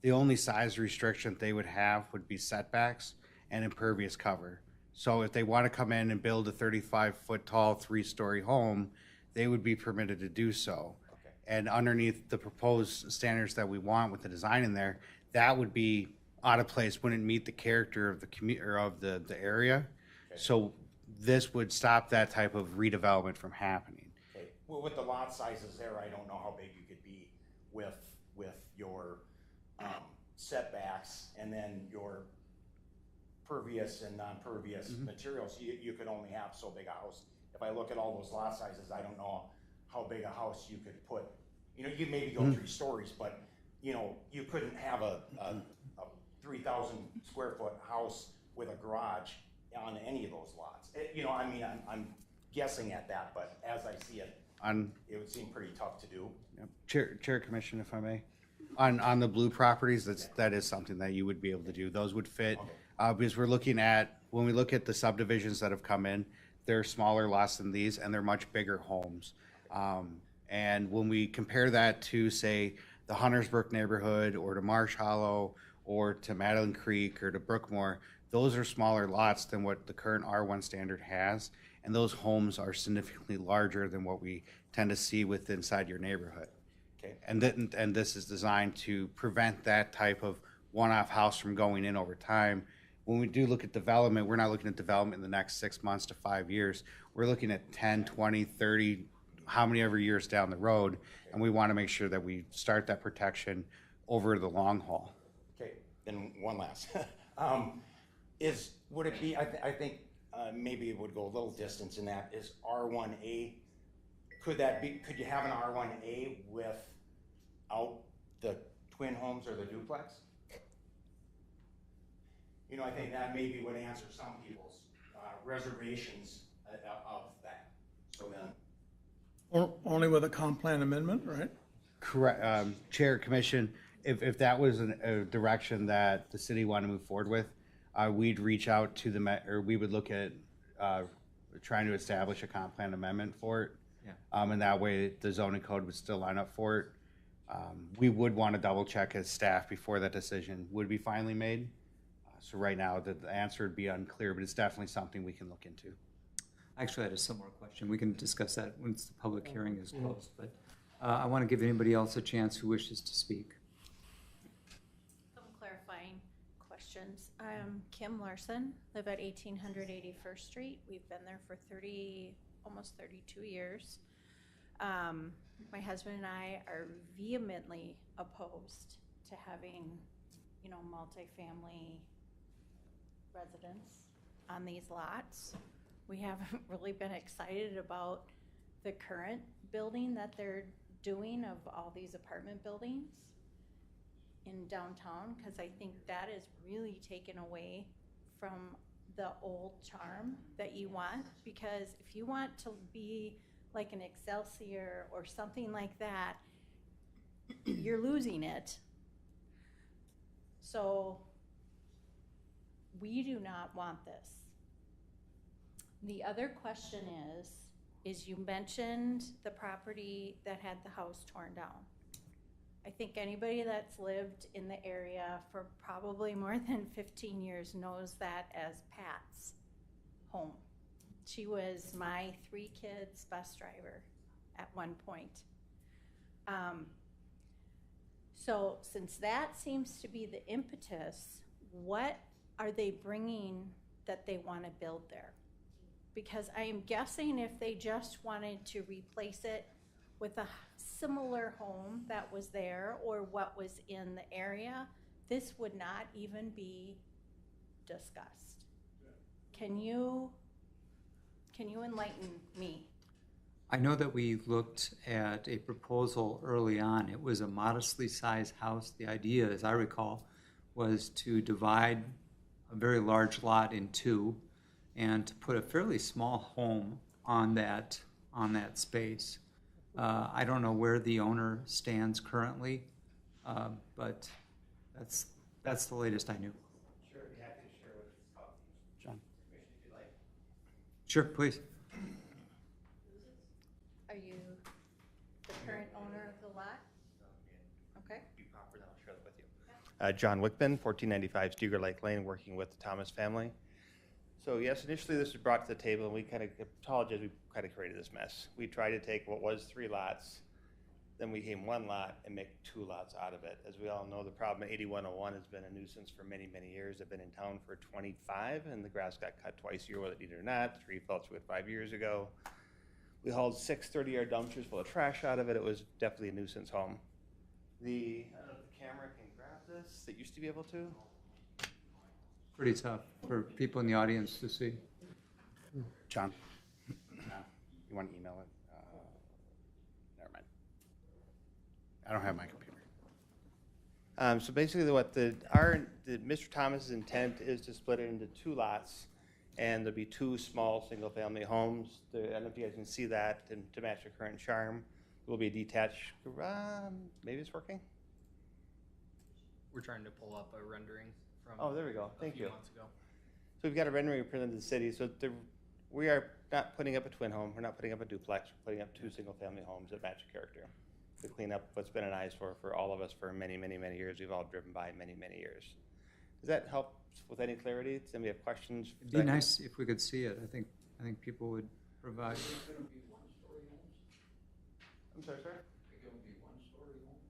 the only size restriction they would have would be setbacks and impervious cover. So if they want to come in and build a 35-foot tall, 3-story home, they would be permitted to do so. Okay. And underneath the proposed standards that we want with the design in there, that would be out of place, wouldn't meet the character of the community or of the area. Okay. So this would stop that type of redevelopment from happening. Okay. Well, with the lot sizes there, I don't know how big you could be with your setbacks and then your pervious and non-pervious materials. You could only have so big a house. If I look at all those lot sizes, I don't know how big a house you could put. You know, you maybe go 3 stories, but you know, you couldn't have a 3,000 square foot house with a garage on any of those lots. You know, I mean, I'm guessing at that, but as I see it, it would seem pretty tough to do. Chair Commission, if I may, on the blue properties, that is something that you would be able to do. Those would fit, because we're looking at, when we look at the subdivisions that have come in, they're smaller lots than these, and they're much bigger homes. And when we compare that to, say, the Huntersbrook neighborhood, or to Marsh Hollow, or to Madeline Creek, or to Brookmore, those are smaller lots than what the current R1 standard has, and those homes are significantly larger than what we tend to see inside your neighborhood. Okay. And this is designed to prevent that type of one-off house from going in over time. When we do look at development, we're not looking at development in the next 6 months to 5 years. We're looking at 10, 20, 30, how many ever years down the road, and we want to make sure that we start that protection over the long haul. Okay, then one last. Would it be, I think maybe it would go a little distance in that, is R1A, could you have an R1A without the twin homes or the duplex? You know, I think that maybe would answer some people's reservations of that. So then. Only with a comp plan amendment, right? Correct. Chair, Commission, if that was a direction that the city wanted to move forward with, we'd reach out to we would look at trying to establish a comp plan amendment for it. Yeah. And that way the zoning code would still line up for it. We would want to double check as staff before that decision would be finally made. So right now the answer would be unclear, but it's definitely something we can look into. Actually, I had a similar question. We can discuss that once the public hearing is closed, but I want to give anybody else a chance who wishes to speak. Some clarifying questions. I'm Kim Larson, live at 1800 81st Street. We've been there for almost 32 years. My husband and I are vehemently opposed to having, you know, multifamily residents on these lots. We haven't really been excited about the current building that they're doing of all these apartment buildings in downtown, because I think that is really taken away from the old charm that you want. Because if you want to be like an Excelsior or something like that, you're losing it. So we do not want this. The other question is you mentioned the property that had the house torn down. I think anybody that's lived in the area for probably more than 15 years knows that as Pat's home. She was my 3 kids' bus driver at one point. So since that seems to be the impetus, what are they bringing that they want to build there? Because I am guessing if they just wanted to replace it with a similar home that was there or what was in the area, this would not even be discussed. Can you enlighten me I know that we looked at a proposal early on. It was a modestly sized house. The idea, as I recall, was to divide a very large lot in two and to put a fairly small home on that space. I don't know where the owner stands currently, but that's the latest I knew. Sure, be happy to share with John? Commission if you'd like. Sure, please. Are you the current owner of the lot? Okay. Be proper, then I'll share that with you. John Wickman, 1495 Steger Lake Lane, working with the Thomas family. So yes, initially this was brought to the table, and we kind of apologize. We kind of created this mess. We tried to take what was 3 lots, then we came 1 lot and make 2 lots out of it. As we all know, the problem at 8101 has been a nuisance for many, many years. I've been in town for 25, and the grass got cut twice a year, whether it needed or not. The tree fell through it 5 years ago. We hauled 6 30-yard dumpsters full of trash out of it. It was definitely a nuisance home. I don't know if the camera can grab this. It used to be able to. Pretty tough for people in the audience to see. John? You want to email it? Never mind. I don't have my computer. So basically, Mr. Thomas's intent is to split it into 2 lots, and there'll be 2 small single-family homes. I don't know if you guys can see that, and to match the current charm, there will be a detached. Maybe it's working. We're trying to pull up a rendering from. Oh, there we go. Thank you. Months ago. So we've got a rendering presented to the city. So we are not putting up a twin home. We're not putting up a duplex. We're putting up 2 single-family homes that match the character to clean up what's been an eyesore for all of us for many, many, many years. We've all driven by many, many years. Does that help with any clarity? Does anybody have questions? It'd be nice if we could see it. I think people would provide. I'm sorry, sir?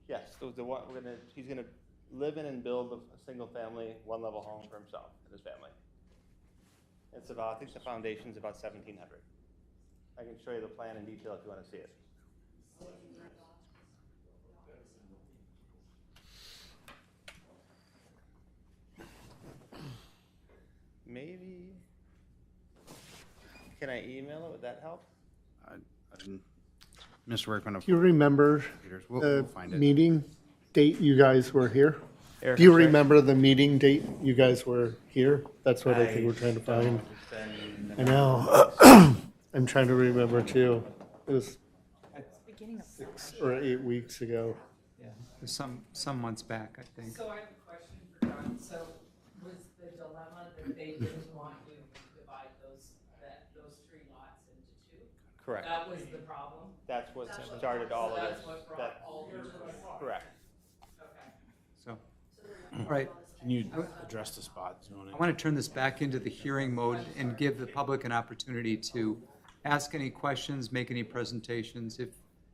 Yes, the one he's gonna live in and build a single-family, 1-level home for himself and his family. It's about, I think the foundation's about 1,700. I can show you the plan in detail if you want to see it. Maybe, can I email it? Would that help? I didn't. Mr. Workman. Do you remember We'll the find it. meeting date you guys were here? Eric, Do you I'm sorry? remember the meeting date you guys were here? That's what I think we're trying to find. I know. I'm trying to remember too. It was Beginning of 6 or 8 weeks ago. Yeah, it was some months back, I think. So I have a question for John. So was the dilemma that they didn't want you to divide those 3 lots into 2? Correct. That was the problem? That's what started all of this. That's what brought That- all your. Correct. Okay. So, all right. Can you address the spot zoning? I want to turn this back into the hearing mode and give the public an opportunity to ask any questions, make any presentations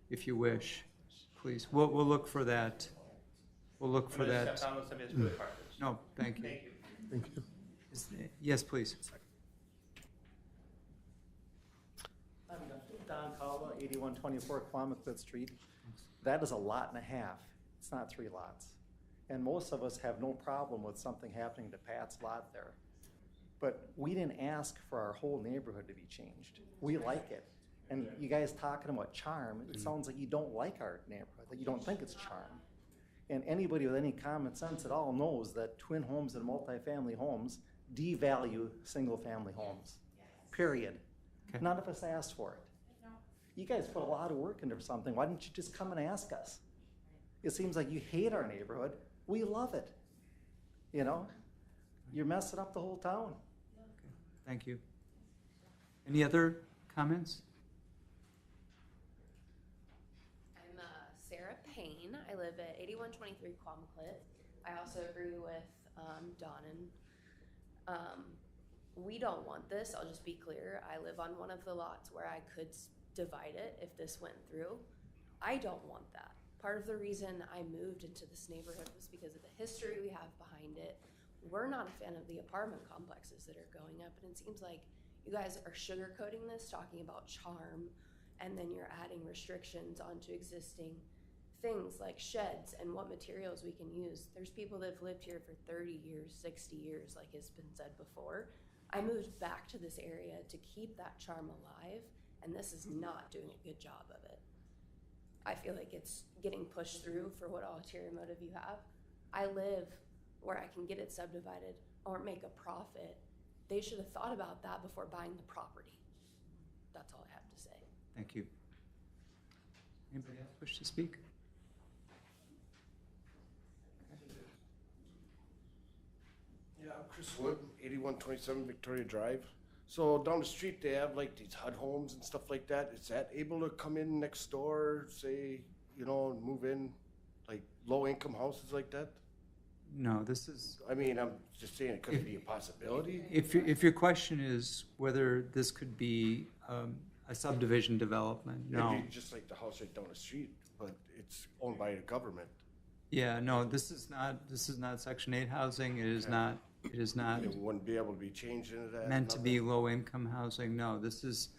if you wish. Please, we'll look for that. We'll look for that. No, thank you. Thank you. Yes, please. I'm Don Caldwell, 8124 Quamaqlet Street. That is a lot and a half. It's not 3 lots. And most of us have no problem with something happening to Pat's lot there. But we didn't ask for our whole neighborhood to be changed. We like it. And you guys talking about charm, it sounds like you don't like our neighborhood, that you don't think it's charm. And anybody with any common sense at all knows that twin homes and multifamily homes devalue single-family homes, period. Okay. None of us asked for it. You guys put a lot of work into something. Why didn't you just come and ask us? It seems like you hate our neighborhood. We love it. You know, you're messing up the whole town. Thank you. Any other comments? I'm Sarah Payne. I live at 8123 Quamaqlet. I also agree with Donnan. We don't want this. I'll just be clear. I live on one of the lots where I could divide it if this went through. I don't want that. Part of the reason I moved into this neighborhood was because of the history we have behind it. We're not a fan of the apartment complexes that are going up, and it seems like you guys are sugarcoating this, talking about charm, and then you're adding restrictions onto existing things like sheds and what materials we can use. There's people that have lived here for 30 years, 60 years, like has been said before. I moved back to this area to keep that charm alive and this is not doing a good job of it. I feel like it's getting pushed through for what ulterior motive you have. I live where I can get it subdivided or make a profit. They should have thought about that before buying the property. That's all I have to say. Thank you. Anybody else wish to speak? Yeah, I'm Chris Wood, 8127 Victoria Drive. So down the street they have like these HUD homes and stuff like that. Is that able to come in next door, say, you know, and move in, like low-income houses like that? No, this is, I mean, I'm just saying it could be a possibility. if your question is whether this could be a subdivision development, no. It'd be just like the house right down the street, but it's owned by the government. Yeah, no, this is not Section 8 housing. It is not It wouldn't be able to be changed into that? meant to be low-income housing. No, this is,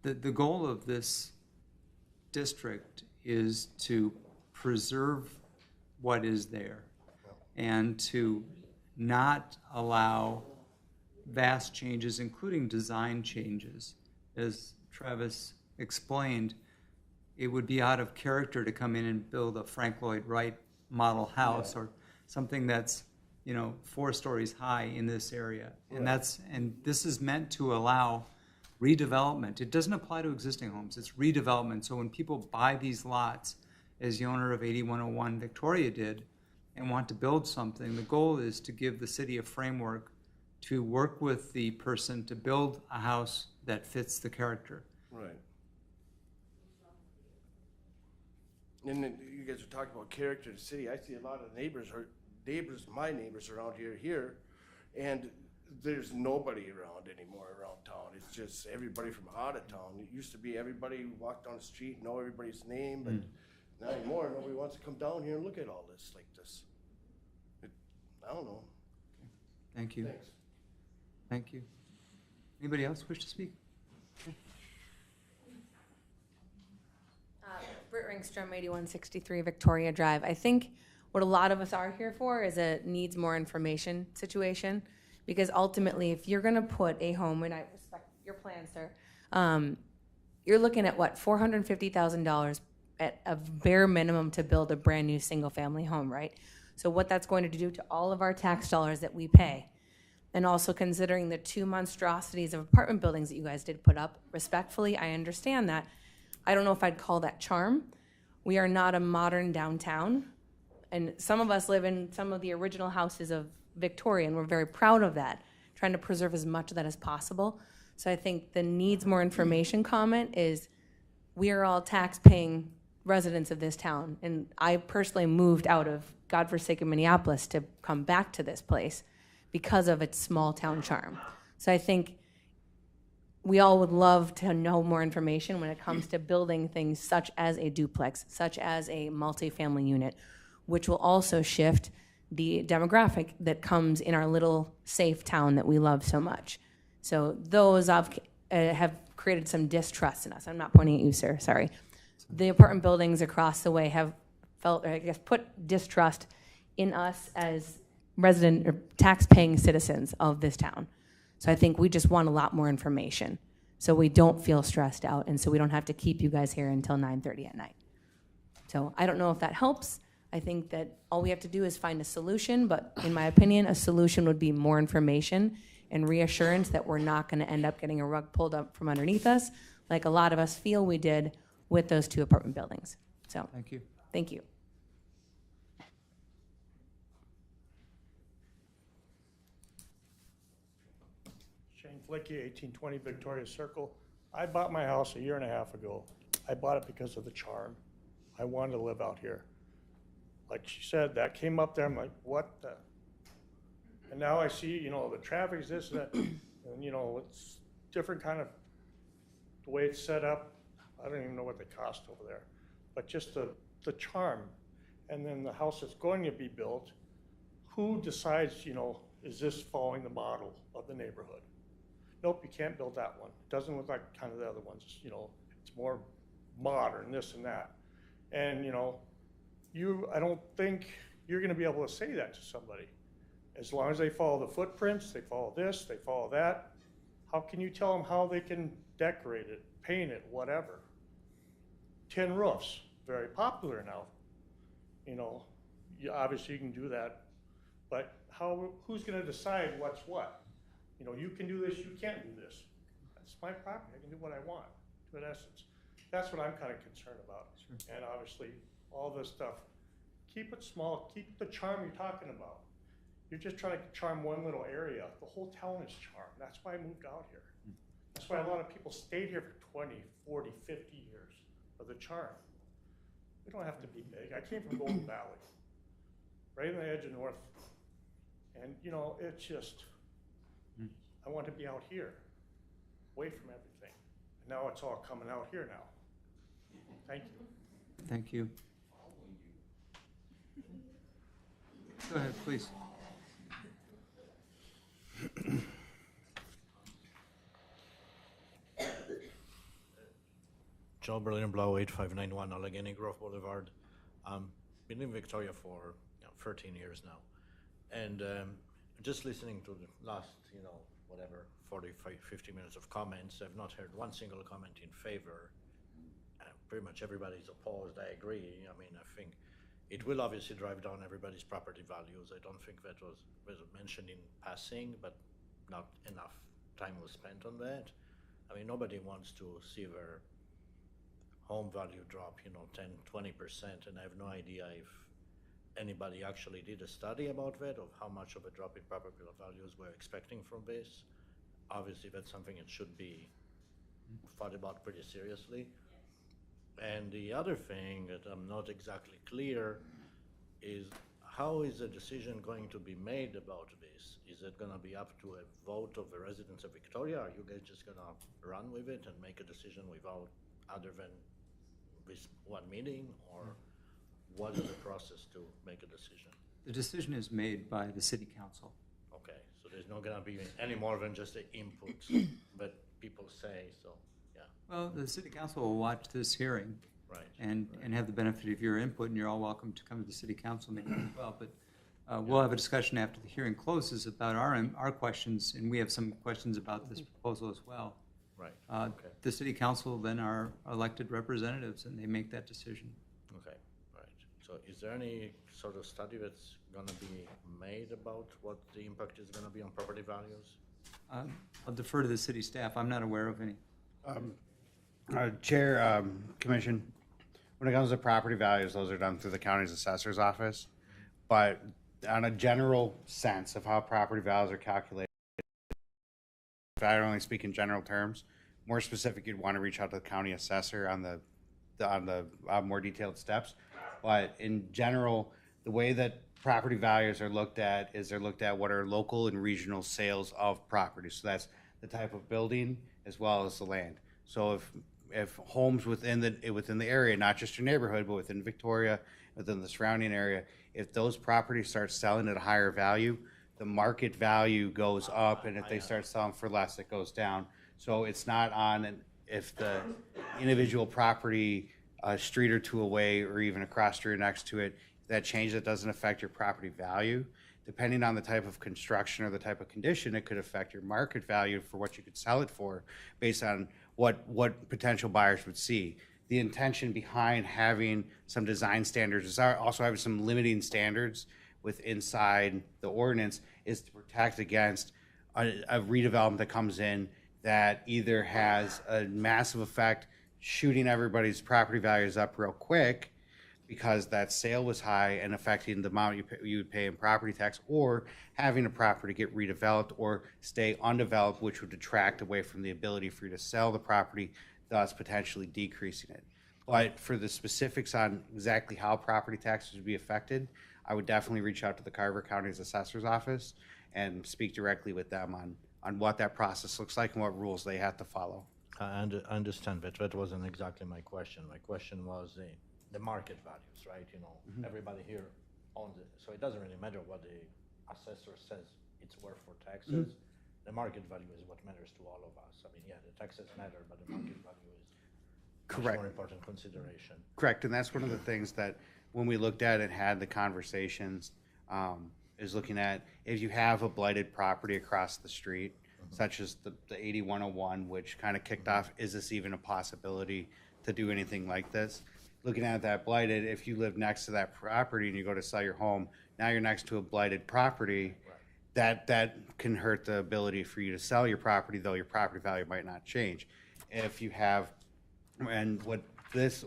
the goal of this district is to preserve what is there and to not allow vast changes, including design changes. As Travis explained, it would be out of character to come in and build a Frank Lloyd Wright model house or something that's, 4 stories high in this area. And and this is meant to allow redevelopment. It doesn't apply to existing homes, it's redevelopment. So when people buy these lots, as the owner of 8101 Victoria did, and want to build something, the goal is to give the city a framework to work with the person to build a house that fits the character. Right. And then you guys are talking about character of the city. I see a lot of my neighbors around here, and there's nobody around anymore around town. It's just everybody from out of town. It used to be everybody who walked down the street, know everybody's name, but not anymore. Nobody wants to come down here and look at all this like this. I don't know. Thank you. Thanks. Thank you. Anybody else wish to speak? Britt Ringstrom, 8163 Victoria Drive. I think what a lot of us are here for is a needs more information situation, because ultimately, if you're going to put a home, and I respect your plan, sir, you're looking at what, $450,000 at a bare minimum to build a brand new single family home, right? So what that's going to do to all of our tax dollars that we pay, and also considering the 2 monstrosities of apartment buildings that you guys did put up, respectfully, I understand that. I don't know if I'd call that charm. We are not a modern downtown, and some of us live in some of the original houses of Victoria, and we're very proud of that, trying to preserve as much of that as possible. So I think the needs more information comment is, we are all tax-paying residents of this town, and I personally moved out of godforsaken Minneapolis to come back to this place because of its small town charm. So I think we all would love to know more information when it comes to building things such as a duplex, such as a multifamily unit, which will also shift the demographic that comes in our little safe town that we love so much. So those have created some distrust in us. I'm not pointing at you, sir, sorry. The apartment buildings across the way have put distrust in us as resident or tax-paying citizens of this town. So I think we just want a lot more information so we don't feel stressed out, and so we don't have to keep you guys here until 9:30 at night. So I don't know if that helps. I think that all we have to do is find a solution, but in my opinion, a solution would be more information and reassurance that we're not going to end up getting a rug pulled up from underneath us like a lot of us feel we did with those 2 apartment buildings. So thank you. Thank you. Shane Flicky, 1820 Victoria Circle. I bought my house a year and a half ago. I bought it because of the charm. I wanted to live out here. Like she said, that came up there, I'm like, what the? And now I see, the traffic's this and that, and it's different kind of, the way it's set up. I don't even know what they cost over there, but just the charm. And then the house that's going to be built, who decides, is this following the model of the neighborhood? Nope, you can't build that one. It doesn't look like kind of the other ones, it's more modern, this and that. And, I don't think you're gonna be able to say that to somebody. As long as they follow the footprints, they follow this, they follow that, how can you tell them how they can decorate it, paint it, whatever. Tin roofs, very popular now. You know, obviously you can do that, but who's gonna decide what's what? You know, you can do this, you can't do this. That's my property, I can do what I want, in essence. That's what I'm kinda concerned about. Sure. And obviously, all this stuff, keep it small, keep the charm you're talking about. You're just trying to charm one little area. The whole town is charmed. That's why I moved out here. That's why a lot of people stayed here for 20, 40, 50 years for the charm. We don't have to be big. I came from Golden Valley, right on the edge of North. And you know, it's just, I want to be out here, away from everything. And now it's all coming out here now. Thank you. Thank you. Go ahead, please. Joe Berlin-Blau, 8591 Allegheny Grove Boulevard. Been in Victoria for 13 years now. And just listening to the last, 45, 50 minutes of comments, I've not heard one single comment in favor. Pretty much everybody's opposed, I agree. I mean, I think it will obviously drive down everybody's property values. I don't think that was mentioned in passing, but not enough time was spent on that. I mean, nobody wants to see their home value drop, 10, 20%, and I have no idea if anybody actually did a study about that, of how much of a drop in property values we're expecting from this. Obviously, that's something that should be thought about pretty seriously. And the other thing that I'm not exactly clear is, how is a decision going to be made about this? Is it gonna be up to a vote of the residents of Victoria? Are you guys just gonna run with it and make a decision without other than this one meeting, or what is the process to make a decision? The decision is made by the city council. Okay, so there's not gonna be any more than just the input that people say, so, yeah. Well, the city council will watch this hearing. Right. And have the benefit of your input, and you're all welcome to come to the city council meeting as well. But we'll have a discussion after the hearing closes about our questions, and we have some questions about this proposal as well. Right. Okay. The city council then are elected representatives, and they make that decision. Okay, right. So is there any sort of study that's gonna be made about what the impact is gonna be on property values? I'll defer to the city staff. I'm not aware of any. Chair, Commission, when it comes to property values, those are done through the county's assessor's office. But on a general sense of how property values are calculated, if I only speak in general terms, more specific, you'd want to reach out to the county assessor on the more detailed steps. But in general, the way that property values are looked at is they're looked at what are local and regional sales of property. So that's the type of building as well as the land. So if homes within the area, not just your neighborhood, but within Victoria, within the surrounding area, if those properties start selling at a higher value, the market value goes up, and if they start selling for less, it goes down. So it's not on if the individual property a street or two away or even across the street next to it, that change that doesn't affect your property value. Depending on the type of construction or the type of condition, it could affect your market value for what you could sell it for based on what potential buyers would see. The intention behind having some design standards is also having some limiting standards inside the ordinance is to protect against a redevelopment that comes in that either has a massive effect, shooting everybody's property values up real quick because that sale was high and affecting the amount you would pay in property tax, or having a property get redeveloped or stay undeveloped, which would detract away from the ability for you to sell the property, thus potentially decreasing it. But for the specifics on exactly how property taxes would be affected, I would definitely reach out to the Carver County's assessor's office and speak directly with them on what that process looks like and what rules they have to follow. I understand that. That wasn't exactly my question. My question was the market values, right? Everybody here owns it, so it doesn't really matter what the assessor says it's worth for taxes. The market value is what matters to all of us. I mean, yeah, the taxes matter, but the market value is much more important consideration. Correct, and that's one of the things that when we looked at it, had the conversations, is looking at if you have a blighted property across the street, such as the 8101, which kind of kicked off, is this even a possibility to do anything like this? Looking at that blighted, if you live next to that property and you go to sell your home, now you're next to a blighted property, that can hurt the ability for you to sell your property, though your property value might not change. If you have, and what this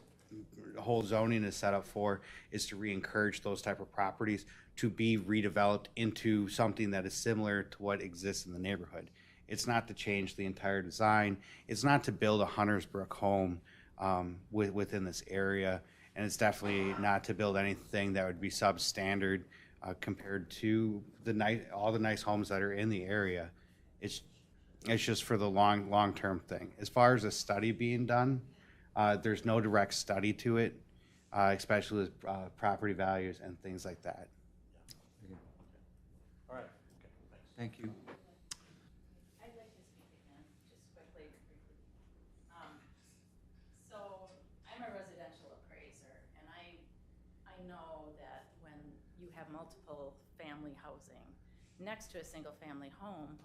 whole zoning is set up for is to re-encourage those type of properties to be redeveloped into something that is similar to what exists in the neighborhood. It's not to change the entire design. It's not to build a Huntersbrook home within this area, and it's definitely not to build anything that would be substandard compared to all the nice homes that are in the area. It's just for the long-term thing. As far as a study being done, there's no direct study to it, especially with property values and things like that. All right. Thank you. I'd like to speak again, just quickly. So I'm a residential appraiser, and I know that when you have multiple family housing next to a single family home,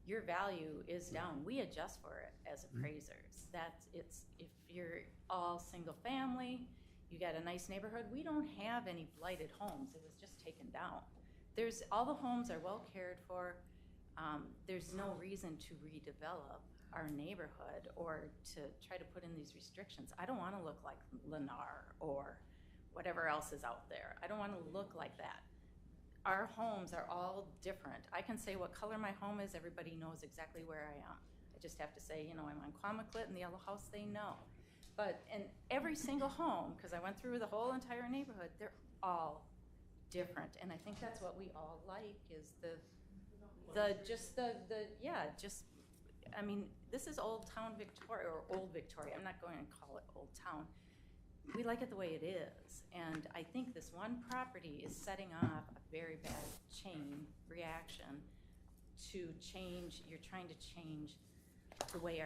your value is down. We adjust for it as appraisers. If you're all single family, you got a nice neighborhood, we don't have any blighted homes. It was just taken down. All the homes are well cared for. There's no reason to redevelop our neighborhood or to try to put in these restrictions. I don't want to look like Lennar or whatever else is out there. I don't want to look like that. Our homes are all different. I can say what color my home is. Everybody knows exactly where I am. I just have to say, I'm on Quamaclet in the yellow house, they know. But in every single home, because I went through the whole entire neighborhood, they're all different. And I think that's what we all like is this is Old Town Victoria, or Old Victoria. I'm not going to call it Old Town. We like it the way it is. And I think this one property is setting off a very bad chain reaction to change. You're trying to change the way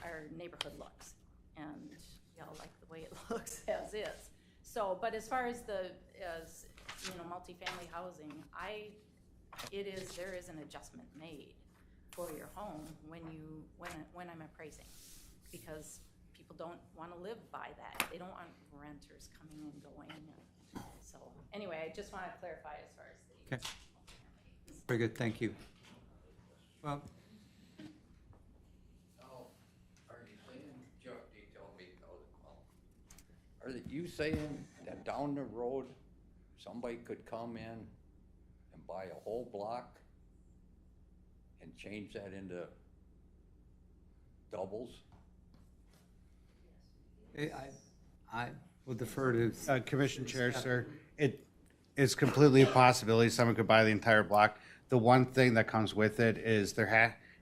our neighborhood looks. And y'all like the way it looks as is. So, but as far as multifamily housing, there is an adjustment made for your home when I'm appraising, because people don't want to live by that. They don't want renters coming and going. So anyway, I just want to clarify as far as the. Okay. Very good. Thank you. Well. Are you saying that down the road, somebody could come in and buy a whole block and change that into doubles? I will defer to Commission Chair, sir. It's completely a possibility someone could buy the entire block. The one thing that comes with it is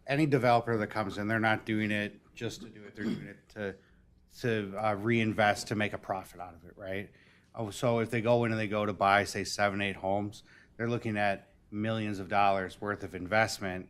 any developer that comes in, they're not doing it just to do it. They're doing it to reinvest, to make a profit out of it, right? So if they go in and they go to buy, say, 7, 8 homes, they're looking at millions of dollars worth of investment.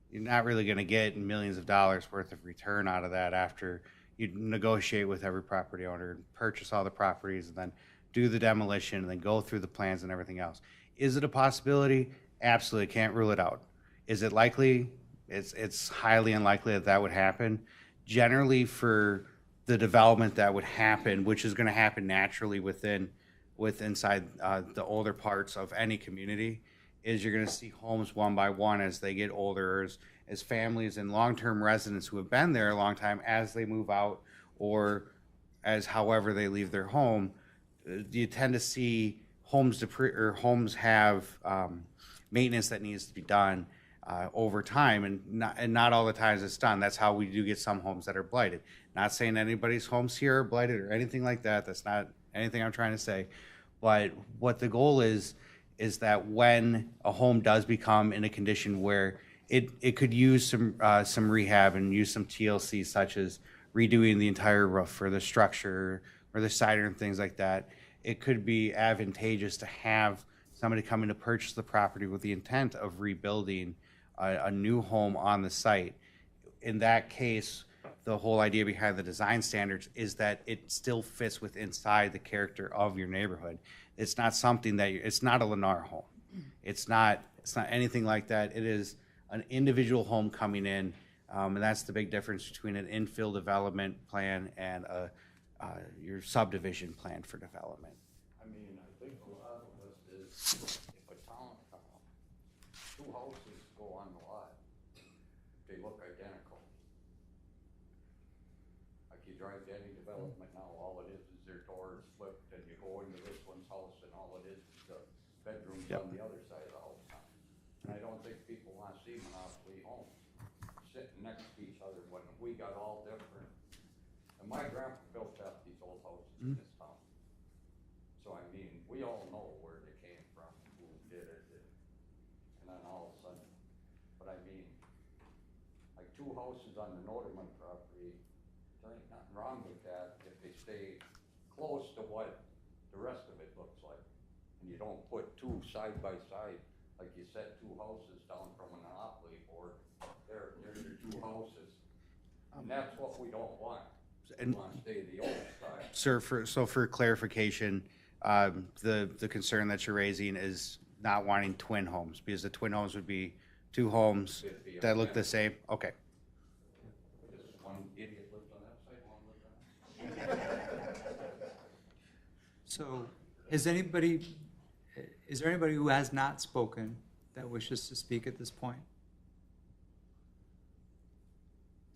You're not really going to get millions of dollars worth of return out of that after you negotiate with every property owner, purchase all the properties, and then do the demolition, and then go through the plans and everything else. Is it a possibility? Absolutely, can't rule it out. Is it likely? It's highly unlikely that would happen. Generally, for the development that would happen, which is going to happen naturally inside the older parts of any community, is you're going to see homes one by one as they get older, as families and long-term residents who have been there a long time, as they move out or as however they leave their home, you tend to see homes have maintenance that needs to be done over time, and not all the times it's done. That's how we do get some homes that are blighted. Not saying anybody's homes here are blighted or anything like that. That's not anything I'm trying to say. But what the goal is that when a home does become in a condition where it could use some rehab and use some TLC, such as redoing the entire roof or the structure or the cider and things like that, it could be advantageous to have somebody coming to purchase the property with the intent of rebuilding a new home on the site. In that case, the whole idea behind the design standards is that it still fits with inside the character of your neighborhood. It's not something that it's not a Lennar home. It's not anything like that. It is an individual home coming in, and that's the big difference between an infill development plan and your subdivision plan for development. I mean, I think a lot of us is, if a town, two houses go on the lot, they look identical. Like you drive to any development now, all it is their doors flipped, and you go into this one's house, and all it is the bedroom's on the other side of the house now. And I don't think people want to see monopoly homes sitting next to each other when we got all different. And my grandpa built up these old houses in this town. So I mean, we all know where they came from, who did it, and then all of a sudden, but I mean, like two houses on the Noderman property, there ain't nothing wrong with that if they stay close to what the rest of it looks like. And you don't put two side by side, like you set two houses down from a monopoly board, there's your two houses. And that's what we don't want. We want to stay the old style. Sir, for clarification, the concern that you're raising is not wanting twin homes, because the twin homes would be two homes that look the same? Okay. Just one idiot lives on that side, one lives on that side. So, is there anybody who has not spoken that wishes to speak at this point?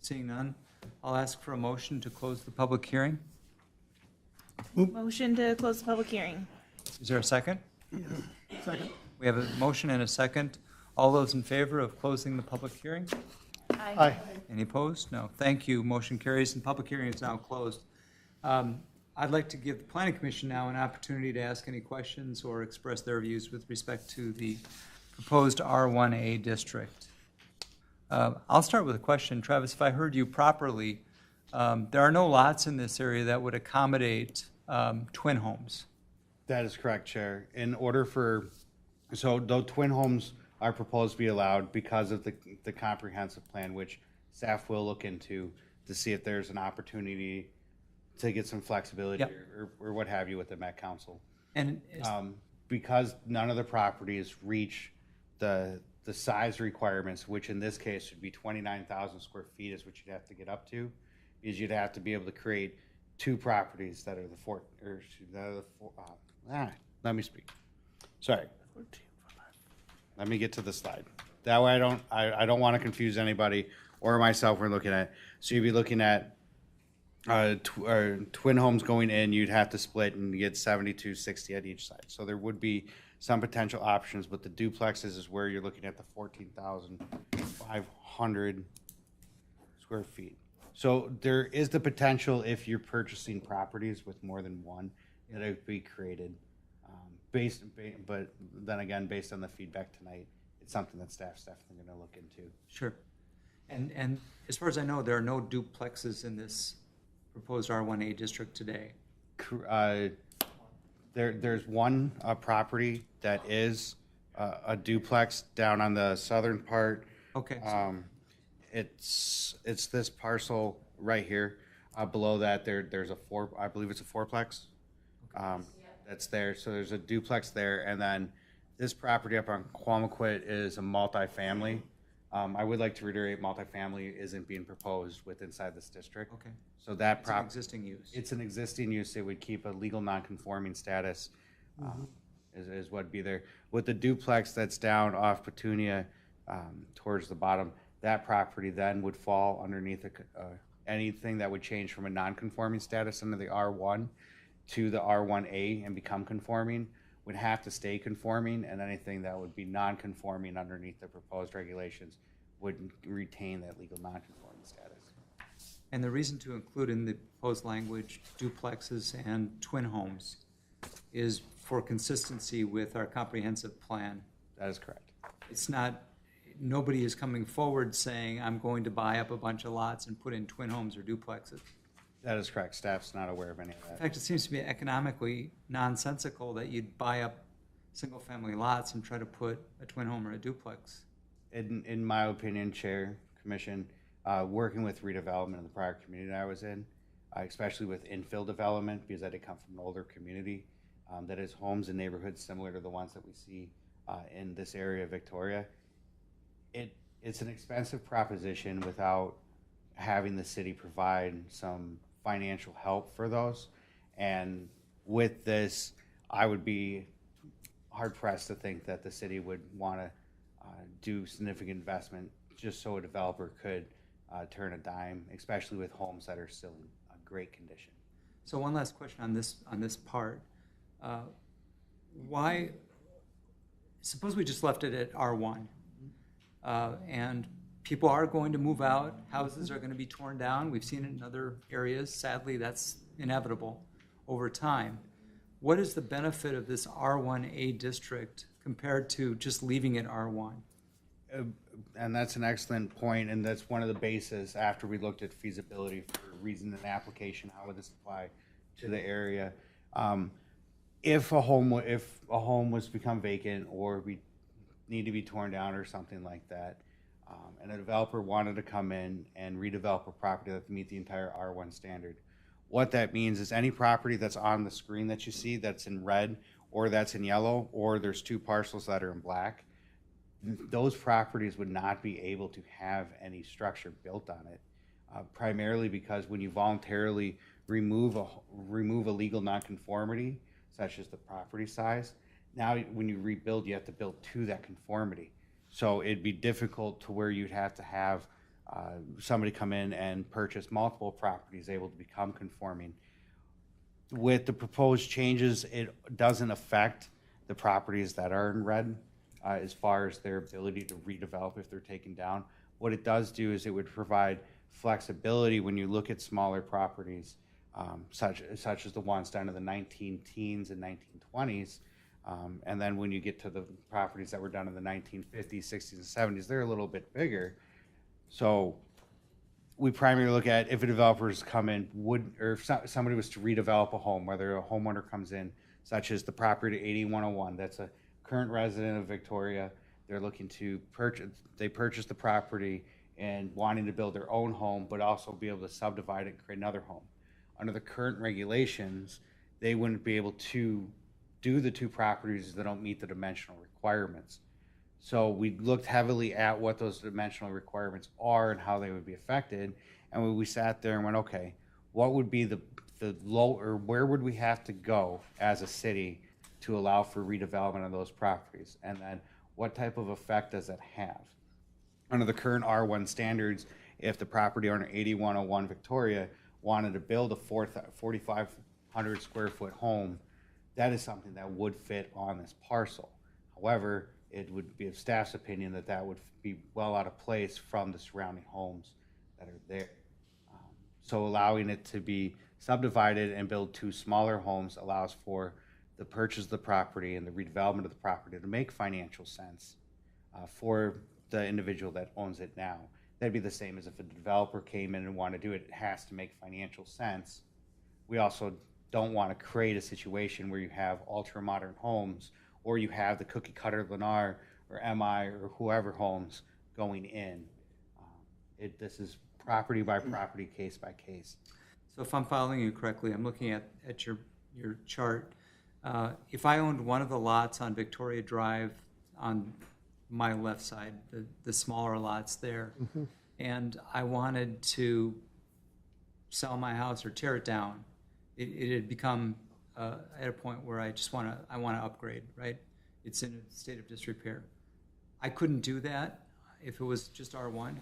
Seeing none, I'll ask for a motion to close the public hearing. Motion to close the public hearing. Is there a second? Second. We have a motion and a second. All those in favor of closing the public hearing? Aye. Any opposed? No. Thank you. Motion carries and public hearing is now closed. I'd like to give the Planning Commission now an opportunity to ask any questions or express their views with respect to the proposed R1A district. I'll start with a question. Travis, if I heard you properly, there are no lots in this area that would accommodate twin homes. That is correct, Chair. In order for, so though twin homes are proposed to be allowed because of the comprehensive plan, which staff will look into to see if there's an opportunity to get some flexibility Yep. or what have you with the Met Council. And Because none of the properties reach the size requirements, which in this case would be 29,000 square feet is what you'd have to get up to, is you'd have to be able to create two properties that are let me speak. Sorry. Let me get to the slide. That way I don't want to confuse anybody or myself when looking at it. So you'd be looking at twin homes going in, you'd have to split and get 72-60 at each side. So there would be some potential options, but the duplexes is where you're looking at the 14,500 square feet. So there is the potential, if you're purchasing properties with more than one, that it would be created. But then again, based on the feedback tonight, it's something that staff's definitely going to look into. Sure. And as far as I know, there are no duplexes in this proposed R1A district today. There's one property that is a duplex down on the southern part. Okay. It's this parcel right here. Below that, there's I believe it's a fourplex. That's there. So there's a duplex there, and then this property up on Quamaquit is a multifamily. I would like to reiterate, multifamily isn't being proposed with inside this district. Okay. So that It's an existing use. It's an existing use. It would keep a legal non-conforming status. Is what'd be there. With the duplex that's down off Petunia towards the bottom, that property then would fall underneath anything that would change from a non-conforming status under the R1 to the R1A and become conforming would have to stay conforming, and anything that would be non-conforming underneath the proposed regulations would retain that legal non-conforming status. And the reason to include in the proposed language duplexes and twin homes is for consistency with our comprehensive plan. That is correct. It's not, nobody is coming forward saying, I'm going to buy up a bunch of lots and put in twin homes or duplexes. That is correct. Staff's not aware of any of that. In fact, it seems to be economically nonsensical that you'd buy up single-family lots and try to put a twin home or a duplex. In my opinion, Chair, Commission, working with redevelopment in the prior community I was in, especially with infill development, because I did come from an older community that is homes and neighborhoods similar to the ones that we see in this area of Victoria, it it's an expensive proposition without having the city provide some financial help for those. And with this, I would be hard pressed to think that the city would want to do significant investment just so a developer could turn a dime, especially with homes that are still in a great condition. So one last question on this part. Why, suppose we just left it at R1, and people are going to move out, houses are going to be torn down. We've seen it in other areas. Sadly, that's inevitable over time. What is the benefit of this R1A district compared to just leaving it R1? And that's an excellent point, and that's one of the bases after we looked at feasibility for reason and application. How would this apply to the area? If a home was to become vacant or we need to be torn down or something like that, and a developer wanted to come in and redevelop a property that meet the entire R1 standard, what that means is any property that's on the screen that you see that's in red or that's in yellow, or there's two parcels that are in black, those properties would not be able to have any structure built on it, primarily because when you voluntarily remove a legal nonconformity, such as the property size, now when you rebuild, you have to build to that conformity. So it'd be difficult to where you'd have to have somebody come in and purchase multiple properties able to become conforming. With the proposed changes, it doesn't affect the properties that are in red as far as their ability to redevelop if they're taken down. What it does do is it would provide flexibility when you look at smaller properties, such as the ones down in the 19 teens and 1920s. And then when you get to the properties that were done in the 1950s, 60s, and 70s, they're a little bit bigger. So we primarily look at if a developer's come in, or if somebody was to redevelop a home, whether a homeowner comes in, such as the property 8101, that's a current resident of Victoria, they're looking to purchase the property and wanting to build their own home, but also be able to subdivide it and create another home. Under the current regulations, they wouldn't be able to do the two properties that don't meet the dimensional requirements. So we looked heavily at what those dimensional requirements are and how they would be affected. And when we sat there and went, okay, what would be the low, or where would we have to go as a city to allow for redevelopment of those properties? And then what type of effect does that have? Under the current R1 standards, if the property owner 8101 Victoria wanted to build a 4,500 square foot home, that is something that would fit on this parcel. However, it would be of staff's opinion that that would be well out of place from the surrounding homes that are there. So allowing it to be subdivided and build two smaller homes allows for the purchase of the property and the redevelopment of the property to make financial sense for the individual that owns it now. That'd be the same as if a developer came in and wanted to do it. It has to make financial sense. We also don't want to create a situation where you have ultra-modern homes or you have the cookie-cutter Lennar or MI or whoever homes going in. This is property by property, case by case. So if I'm following you correctly, I'm looking at your chart. If I owned one of the lots on Victoria Drive on my left side, the smaller lots there, and I wanted to sell my house or tear it down, it had become at a point where I want to upgrade, right? It's in a state of disrepair. I couldn't do that if it was just R1?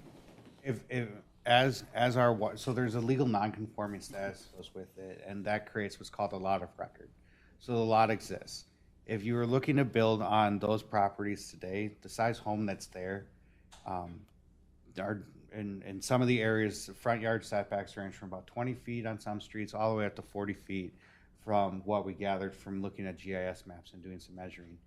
As R1, so there's a legal non-conforming status that goes with it, and that creates what's called a lot of record. So the lot exists. If you were looking to build on those properties today, the size home that's there, in some of the areas, the front yard setbacks range from about 20 feet on some streets all the way up to 40 feet from what we gathered from looking at GIS maps and doing some measuring.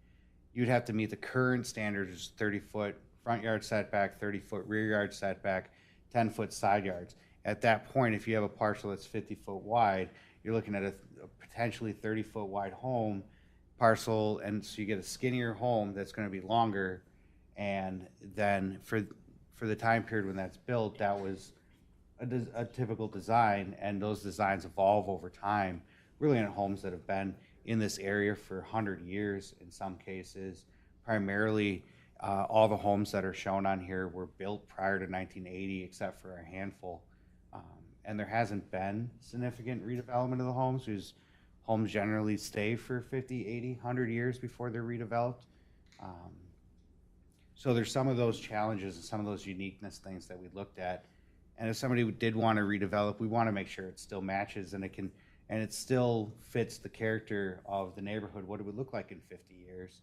You'd have to meet the current standards, 30-foot front yard setback, 30-foot rear yard setback, 10-foot side yards. At that point, if you have a parcel that's 50-foot wide, you're looking at a potentially 30-foot wide home parcel, and so you get a skinnier home that's going to be longer. And then for the time period when that's built, that was a typical design, and those designs evolve over time, really in homes that have been in this area for 100 years in some cases, primarily All the homes that are shown on here were built prior to 1980, except for a handful. And there hasn't been significant redevelopment of the homes, because homes generally stay for 50, 80, 100 years before they're redeveloped. So there's some of those challenges and some of those uniqueness things that we looked at. And if somebody did want to redevelop, we want to make sure it still matches and it still fits the character of the neighborhood, what it would look like in 50 years,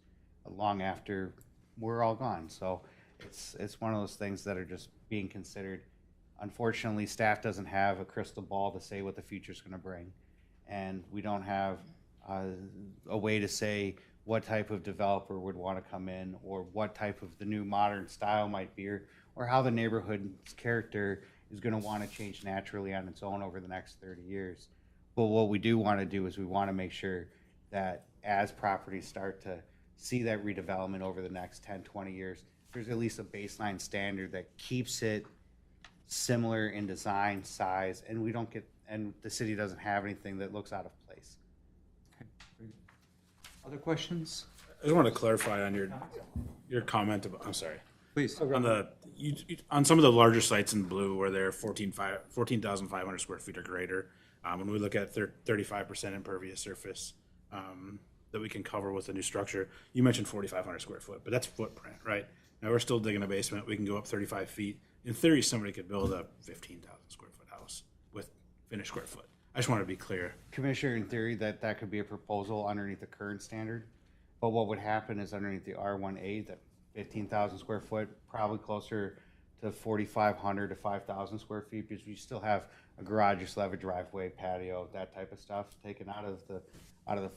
long after we're all gone. So it's one of those things that are just being considered. Unfortunately, staff doesn't have a crystal ball to say what the future's going to bring. And we don't have a way to say what type of developer would want to come in, or what type of the new modern style might be, or how the neighborhood's character is going to want to change naturally on its own over the next 30 years. But what we do want to do is we want to make sure that as properties start to see that redevelopment over the next 10, 20 years, there's at least a baseline standard that keeps it similar in design, size, and the city doesn't have anything that looks out of place. Other questions? I just want to clarify on your comment about, I'm sorry. Please. On some of the larger sites in blue where they're 14,500 square feet or greater, when we look at 35% impervious surface that we can cover with a new structure, you mentioned 4,500 square foot, but that's footprint, right? Now we're still digging a basement. We can go up 35 feet. In theory, somebody could build a 15,000 square foot house with finished square foot. I just want to be clear. Commissioner, in theory, that could be a proposal underneath the current standard. But what would happen is underneath the R1A, that 15,000 square foot, probably closer to 4,500 to 5,000 square feet, because you still have a garage, you still have a driveway, patio, that type of stuff taken out of the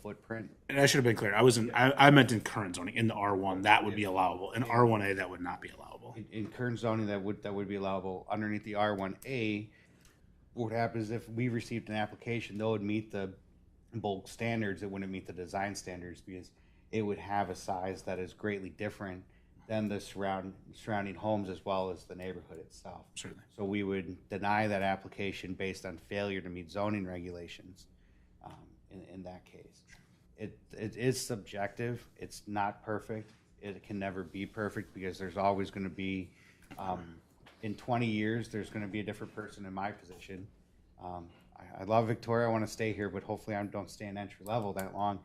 footprint. And I should have been clear. I meant in current zoning. In the R1, that would be allowable. In R1A, that would not be allowable. In current zoning, that would be allowable. Underneath the R1A, what happens is if we received an application, though it would meet the bulk standards, it wouldn't meet the design standards, because it would have a size that is greatly different than the surrounding homes as well as the neighborhood itself. Certainly. So we would deny that application based on failure to meet zoning regulations in that case. It is subjective. It's not perfect. It can never be perfect, because there's always going to be, in 20 years, there's going to be a different person in my position. I love Victoria. I want to stay here, but hopefully I don't stay in entry level that long.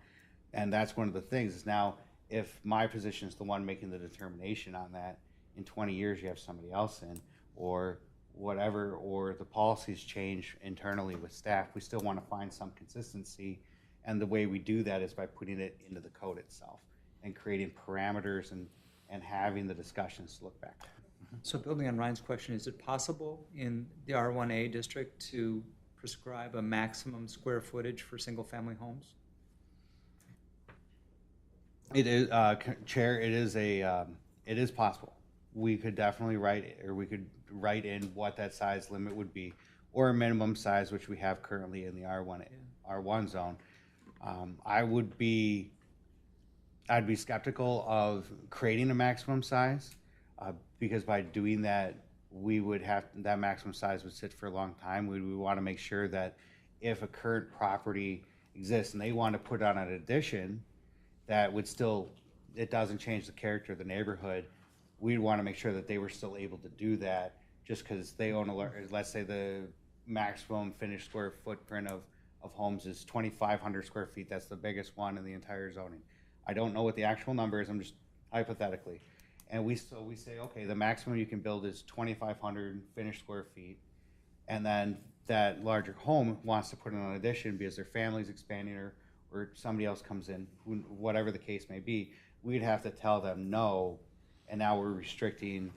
And that's one of the things is now, if my position is the one making the determination on that, in 20 years you have somebody else in, or whatever, or the policies change internally with staff, we still want to find some consistency. And the way we do that is by putting it into the code itself and creating parameters and having the discussions to look back at. So building on Ryan's question, is it possible in the R1A district to prescribe a maximum square footage for single-family homes? It is, Chair. It is possible. We could definitely write in what that size limit would be, or a minimum size, which we have currently in the R1 zone. I'd be skeptical of creating a maximum size, because by doing that, that maximum size would sit for a long time. We want to make sure that if a current property exists and they want to put on an addition, that would still, it doesn't change the character of the neighborhood. We'd want to make sure that they were still able to do that, just because they own let's say the maximum finished square footprint of homes is 2,500 square feet. That's the biggest one in the entire zoning. I don't know what the actual number is. I'm just hypothetically. And we say, okay, the maximum you can build is 2,500 finished square feet. And then that larger home wants to put in an addition because their family's expanding, or somebody else comes in, whatever the case may be. We'd have to tell them no, and now we're restricting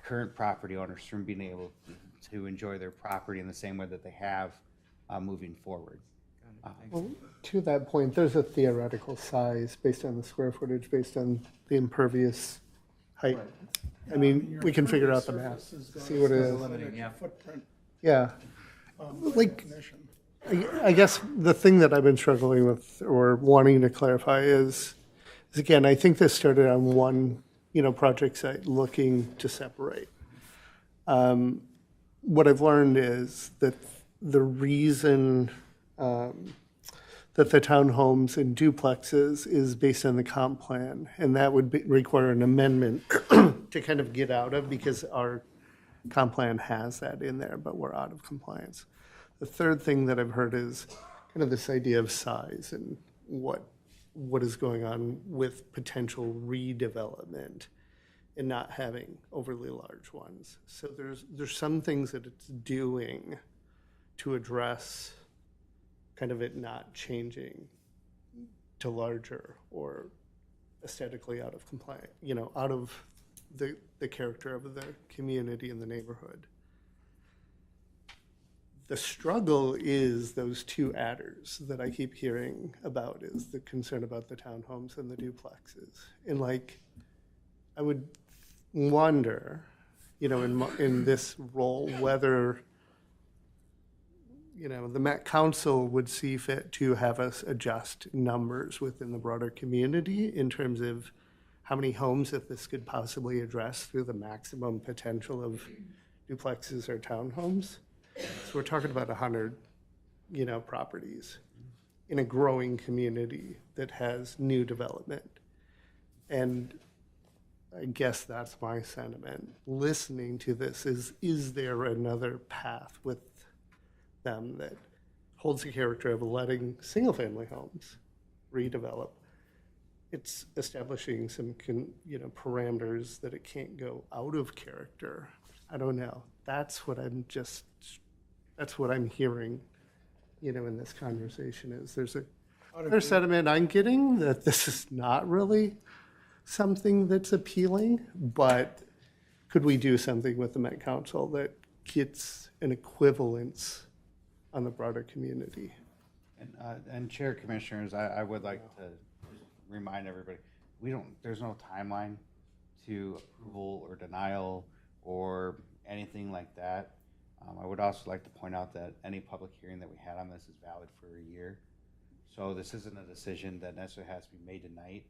current property owners from being able to enjoy their property in the same way that they have moving forward. Well, to that point, there's a theoretical size based on the square footage, based on the impervious height. Right. I mean, we can figure out the math, see what it is. Footprint. Yeah. Like, I guess the thing that I've been struggling with or wanting to clarify is again, I think this started on one, project site looking to separate. What I've learned is that the reason that the townhomes and duplexes is based on the comp plan, and that would require an amendment to kind of get out of, because our comp plan has that in there, but we're out of compliance. The third thing that I've heard is kind of this idea of size and what is going on with potential redevelopment and not having overly large ones. So there's some things that it's doing to address kind of it not changing to larger or aesthetically out of compliance, out of the character of the community and the neighborhood. The struggle is those two adders that I keep hearing about, is the concern about the townhomes and the duplexes. And I would wonder, in this role, whether, the Met Council would see fit to have us adjust numbers within the broader community in terms of how many homes that this could possibly address through the maximum potential of duplexes or townhomes. So we're talking about 100, properties in a growing community that has new development. And I guess that's my sentiment. Listening to this is there another path with them that holds the character of letting single-family homes redevelop? It's establishing some, parameters that it can't go out of character. I don't know. That's what I'm hearing, in this conversation is there's a sentiment I'm getting that this is not really something that's appealing, but could we do something with the Met Council that gets an equivalence on the broader community? And Chair, Commissioners, I would like to remind everybody, there's no timeline to approval or denial or anything like that. I would also like to point out that any public hearing that we had on this is valid for a year. So this isn't a decision that necessarily has to be made tonight,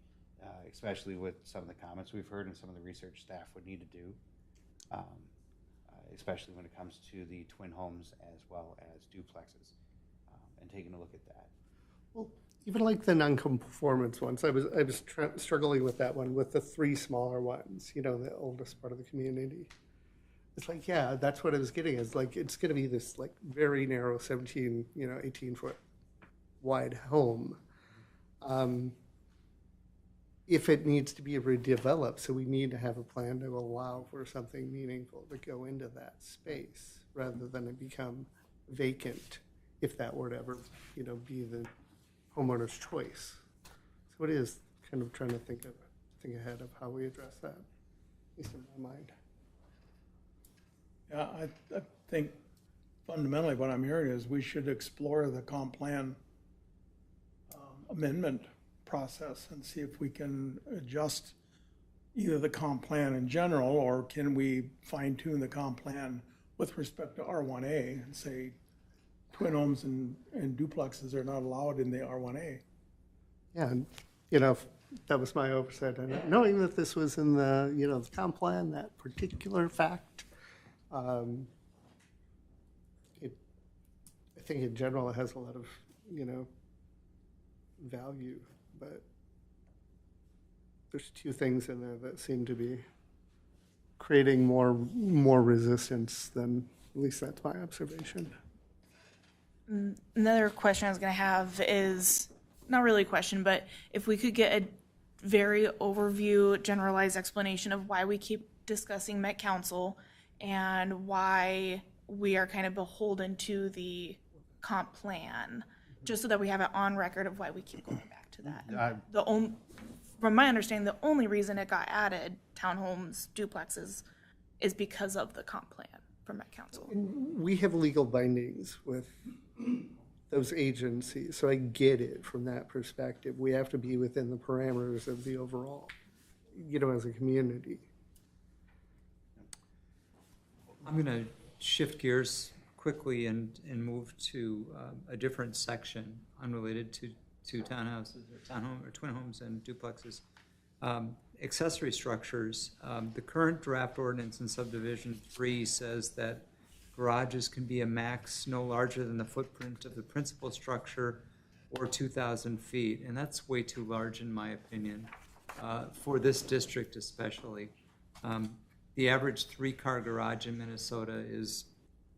especially with some of the comments we've heard and some of the research staff would need to do, especially when it comes to the twin homes as well as duplexes, and taking a look at that. Well, even like the non-conformance ones, I was struggling with that one, with the three smaller ones, the oldest part of the community. It's yeah, that's what I was getting, is it's going to be this very narrow 17, 18-foot wide home. If it needs to be redeveloped, so we need to have a plan to allow for something meaningful to go into that space rather than it become vacant, if that were to ever, be the homeowner's choice. So it is kind of trying to think ahead of how we address that, at least in my mind. Yeah, I think fundamentally what I'm hearing is we should explore the comp plan amendment process and see if we can adjust either the comp plan in general, or can we fine tune the comp plan with respect to R1A and say twin homes and duplexes are not allowed in the R1A. Yeah, and that was my oversight. And knowing that this was in the the comp plan, that particular fact, I think in general it has a lot of value, but there's two things in there that seem to be creating more resistance than, at least that's my observation. Another question I was going to have is, not really a question, but if we could get a very overview, generalized explanation of why we keep discussing Met Council and why we are kind of beholden to the comp plan, just so that we have it on record of why we keep going back to that. From my understanding, the only reason it got added, townhomes, duplexes, is because of the comp plan from Met Council. We have legal bindings with those agencies, so I get it from that perspective. We have to be within the parameters of the overall, as a community. I'm going to shift gears quickly and move to a different section unrelated to townhouses or twin homes and duplexes. Accessory structures. The current draft ordinance in subdivision 3 says that garages can be a max no larger than the footprint of the principal structure or 2,000 feet, and that's way too large in my opinion, for this district especially. The average three-car garage in Minnesota is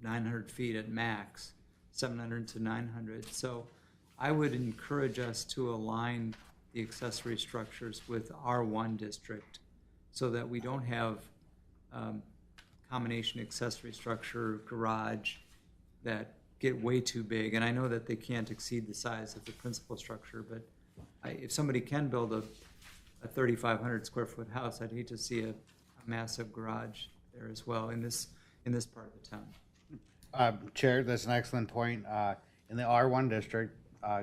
900 feet at max, 700 to 900. So I would encourage us to align the accessory structures with R1 district so that we don't have combination accessory structure garage that get way too big. And I know that they can't exceed the size of the principal structure, but if somebody can build a 3,500 square foot house, I'd hate to see a massive garage there as well in this part of the town. Chair, that's an excellent point. In the R1 district,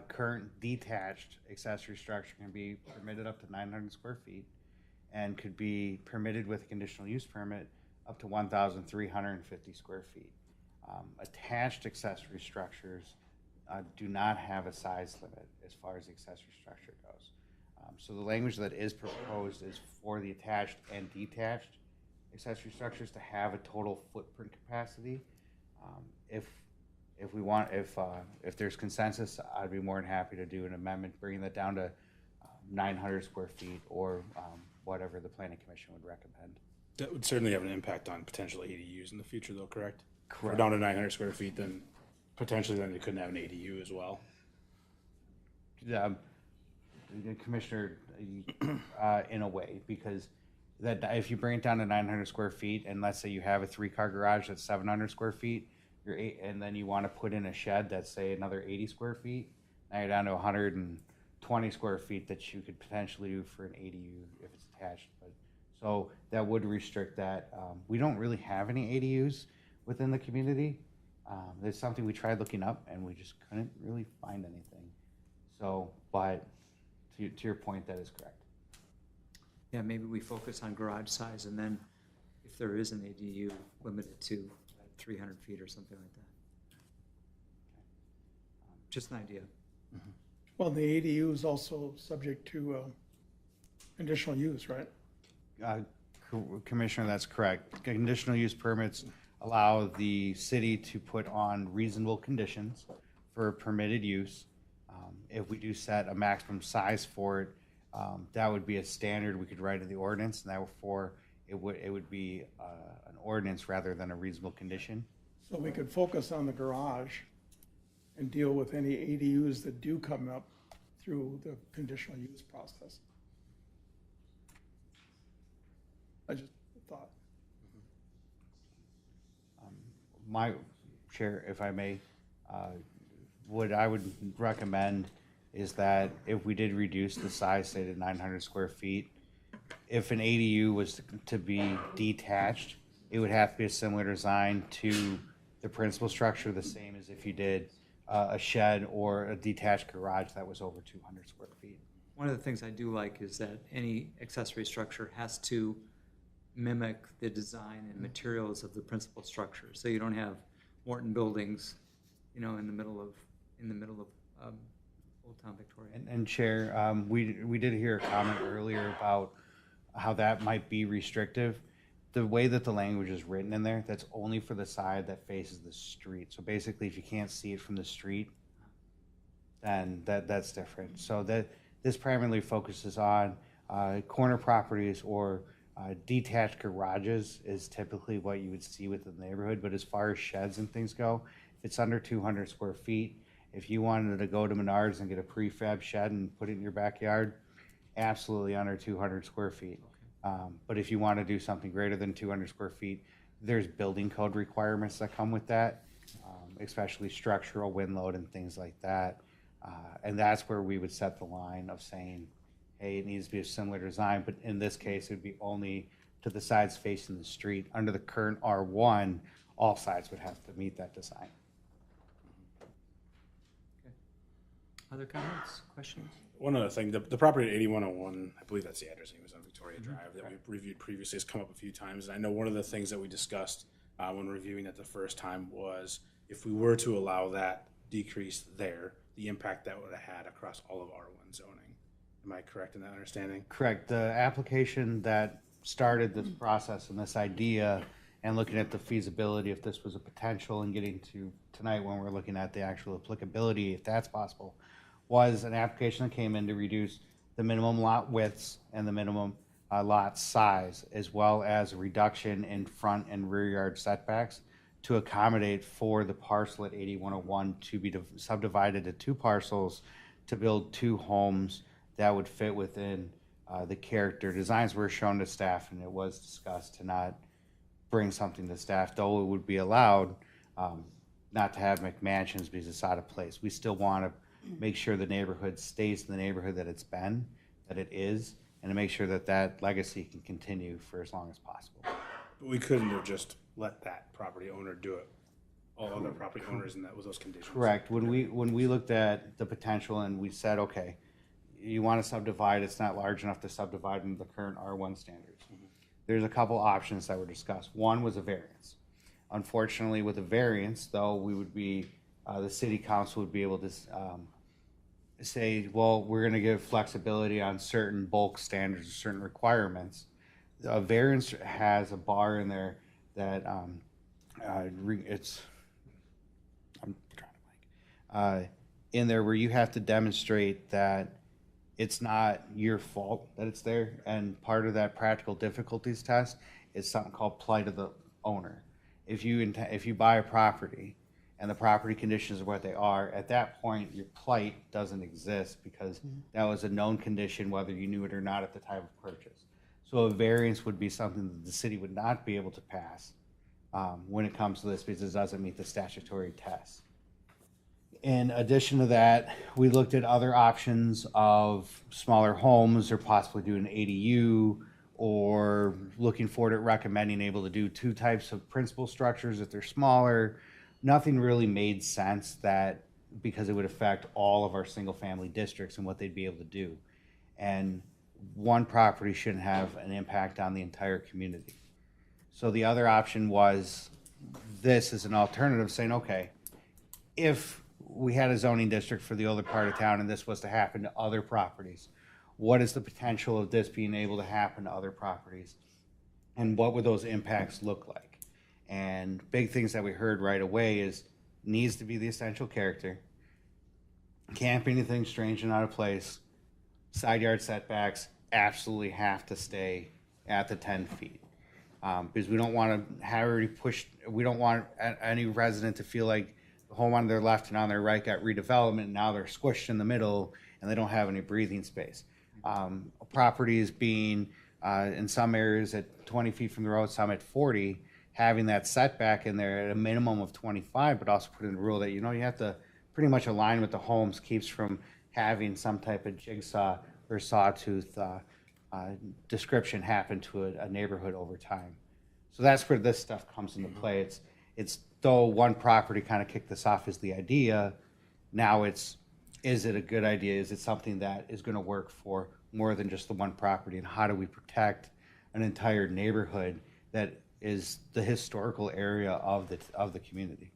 current detached accessory structure can be permitted up to 900 square feet and could be permitted with a conditional use permit up to 1,350 square feet. Attached accessory structures do not have a size limit as far as the accessory structure goes. So the language that is proposed is for the attached and detached accessory structures to have a total footprint capacity. If there's consensus, I'd be more than happy to do an amendment, bringing that down to 900 square feet or whatever the planning commission would recommend. That would certainly have an impact on potential ADUs in the future, though, correct? Correct. If we're down to 900 square feet, then potentially they couldn't have an ADU as well. Commissioner, in a way, because that if you bring it down to 900 square feet, and let's say you have a three-car garage that's 700 square feet, and then you want to put in a shed that's, say, another 80 square feet, now you're down to 120 square feet that you could potentially do for an ADU if it's attached. But so that would restrict that. We don't really have any ADUs within the community. There's something we tried looking up, and we just couldn't really find anything. So, but to your point, that is correct. Yeah, maybe we focus on garage size, and then if there is an ADU, limit it to 300 feet or something like that. Just an idea. Mm-hmm. Well, the ADU is also subject to conditional use, right? Commissioner, that's correct. Conditional use permits allow the city to put on reasonable conditions for permitted use. If we do set a maximum size for it, that would be a standard we could write in the ordinance, and therefore it would be an ordinance rather than a reasonable condition. So we could focus on the garage and deal with any ADUs that do come up through the conditional use process. I just thought. My chair, if I may, what I would recommend is that if we did reduce the size, say to 900 square feet, if an ADU was to be detached, it would have to be a similar design to the principal structure, the same as if you did a shed or a detached garage that was over 200 square feet. One of the things I do like is that any accessory structure has to mimic the design and materials of the principal structure. So you don't have Morton buildings, in the middle of Old Town Victoria. And Chair, we did hear a comment earlier about how that might be restrictive. The way that the language is written in there, that's only for the side that faces the street. So basically, if you can't see it from the street, then that's different. So this primarily focuses on corner properties or detached garages is typically what you would see within the neighborhood. But as far as sheds and things go, if it's under 200 square feet, if you wanted to go to Menards and get a prefab shed and put it in your backyard, absolutely under 200 square feet. But if you want to do something greater than 200 square feet, there's building code requirements that come with that, especially structural wind load and things like that. And that's where we would set the line of saying, hey, it needs to be a similar design, but in this case, it would be only to the sides facing the street. Under the current R1, all sides would have to meet that design. Okay. Other comments, questions? One other thing, the property at 8101, I believe that's the address, it was on Victoria Drive, that we reviewed previously, has come up a few times. And I know one of the things that we discussed when reviewing it the first time was if we were to allow that decrease there, the impact that would have had across all of R1 zoning. Am I correct in that understanding? Correct. The application that started this process and this idea and looking at the feasibility, if this was a potential, and getting to tonight when we're looking at the actual applicability, if that's possible, was an application that came in to reduce the minimum lot widths and the minimum lot size, as well as a reduction in front and rear yard setbacks to accommodate for the parcel at 8101 to be subdivided to 2 parcels to build 2 homes that would fit within the character. Designs were shown to staff, and it was discussed to not bring something to staff, though it would be allowed not to have McMansions because it's out of place. We still want to make sure the neighborhood stays in the neighborhood that it's been, that it is, and to make sure that that legacy can continue for as long as possible. But we couldn't have just let that property owner do it. All other property owners, and that was those conditions. Correct. When we looked at the potential and we said, okay, you want to subdivide, it's not large enough to subdivide into the current R1 standards. There's a couple options that were discussed. One was a variance. Unfortunately, with a variance, though, we would be, the city council would be able to say, well, we're going to give flexibility on certain bulk standards or certain requirements. A variance has a bar in there that it's, I'm trying to blank, in there where you have to demonstrate that it's not your fault that it's there, and part of that practical difficulties test is something called plight of the owner. If you buy a property and the property conditions are what they are, at that point your plight doesn't exist because that was a known condition whether you knew it or not at the time of purchase. So a variance would be something that the city would not be able to pass when it comes to this because it doesn't meet the statutory test. In addition to that, we looked at other options of smaller homes or possibly doing an ADU, or looking forward at recommending able to do 2 types of principal structures if they're smaller. Nothing really made sense that because it would affect all of our single family districts and what they'd be able to do. And one property shouldn't have an impact on the entire community. So the other option was this as an alternative, saying, okay, if we had a zoning district for the older part of town and this was to happen to other properties, what is the potential of this being able to happen to other properties? And what would those impacts look like? And big things that we heard right away is needs to be the essential character, can't be anything strange and out of place, side yard setbacks absolutely have to stay at the 10 feet. Because we don't want to have already pushed, we don't want any resident to feel like the home on their left and on their right got redevelopment, and now they're squished in the middle and they don't have any breathing space. Properties being in some areas at 20 feet from the road, some at 40, having that setback in there at a minimum of 25, but also put in a rule that, you know, you have to pretty much align with the homes, keeps from having some type of jigsaw or sawtooth description happen to a neighborhood over time. So that's where this stuff comes into play. It's though one property kind of kicked this off as the idea, now it's, is it a good idea? Is it something that is going to work for more than just the one property? And how do we protect an entire neighborhood that is the historical area of the community?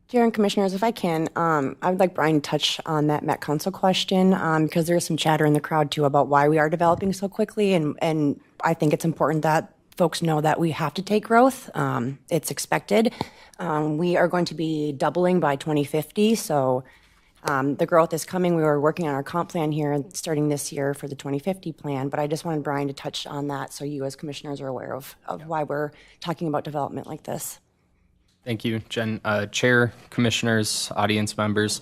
Chair and Commissioners, if I can, I would like Brian to touch on that Met Council question because there is some chatter in the crowd too about why we are developing so quickly, and I think it's important that folks know that we have to take growth. It's expected. We are going to be doubling by 2050, so the growth is coming. We were working on our comp plan here starting this year for the 2050 plan, but I just wanted Brian to touch on that so you as commissioners are aware of why we're talking about development like this. Thank you, Jen. Chair, commissioners, audience members.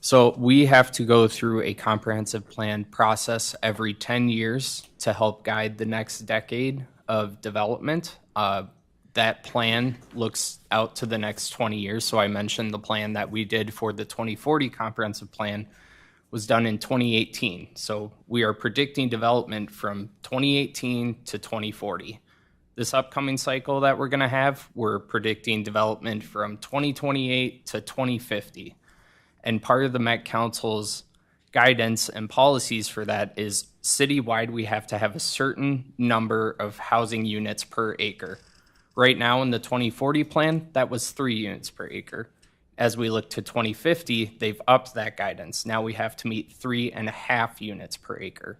So we have to go through a comprehensive plan process every 10 years to help guide the next decade of development. That plan looks out to the next 20 years. So I mentioned the plan that we did for the 2040 comprehensive plan was done in 2018. So we are predicting development from 2018 to 2040. This upcoming cycle that we're going to have, we're predicting development from 2028 to 2050. And part of the Met Council's guidance and policies for that is citywide, we have to have a certain number of housing units per acre. Right now in the 2040 plan, that was 3 units per acre. As we look to 2050, they've upped that guidance. Now we have to meet 3.5 units per acre.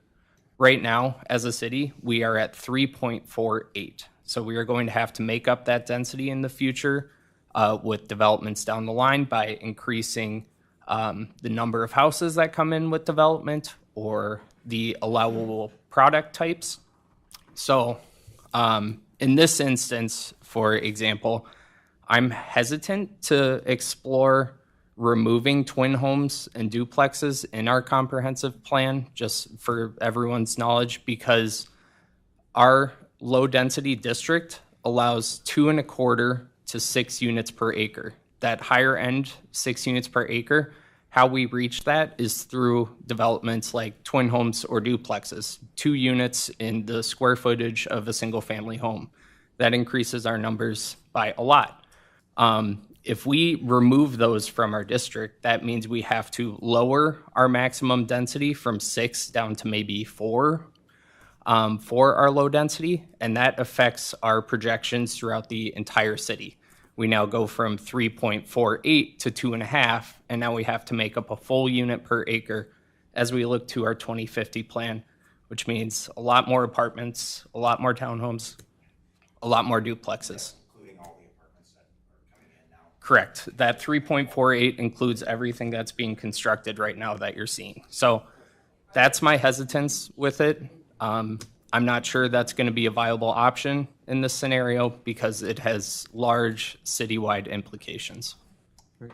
Right now, as a city, we are at 3.48. So we are going to have to make up that density in the future with developments down the line by increasing the number of houses that come in with development or the allowable product types. So in this instance, for example, I'm hesitant to explore removing twin homes and duplexes in our comprehensive plan, just for everyone's knowledge, because our low density district allows 2.25 to 6 units per acre. That higher end 6 units per acre, how we reach that is through developments like twin homes or duplexes, 2 units in the square footage of a single family home. That increases our numbers by a lot. If we remove those from our district, that means we have to lower our maximum density from 6 down to maybe 4 for our low density, and that affects our projections throughout the entire city. We now go from 3.48 to 2.5, and now we have to make up a full unit per acre as we look to our 2050 plan, which means a lot more apartments, a lot more townhomes, a lot more duplexes. Correct. That 3.48 includes everything that's being constructed right now that you're seeing. So that's my hesitance with it. I'm not sure that's going to be a viable option in this scenario because it has large citywide implications.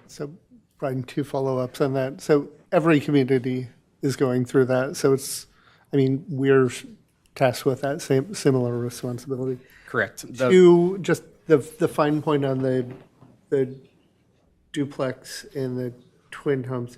So, Brian, 2 follow-ups on that. So every community is going through that. So it's, I mean, we're tasked with that same similar responsibility. Correct. 2, just the fine point on the duplex and the twin homes.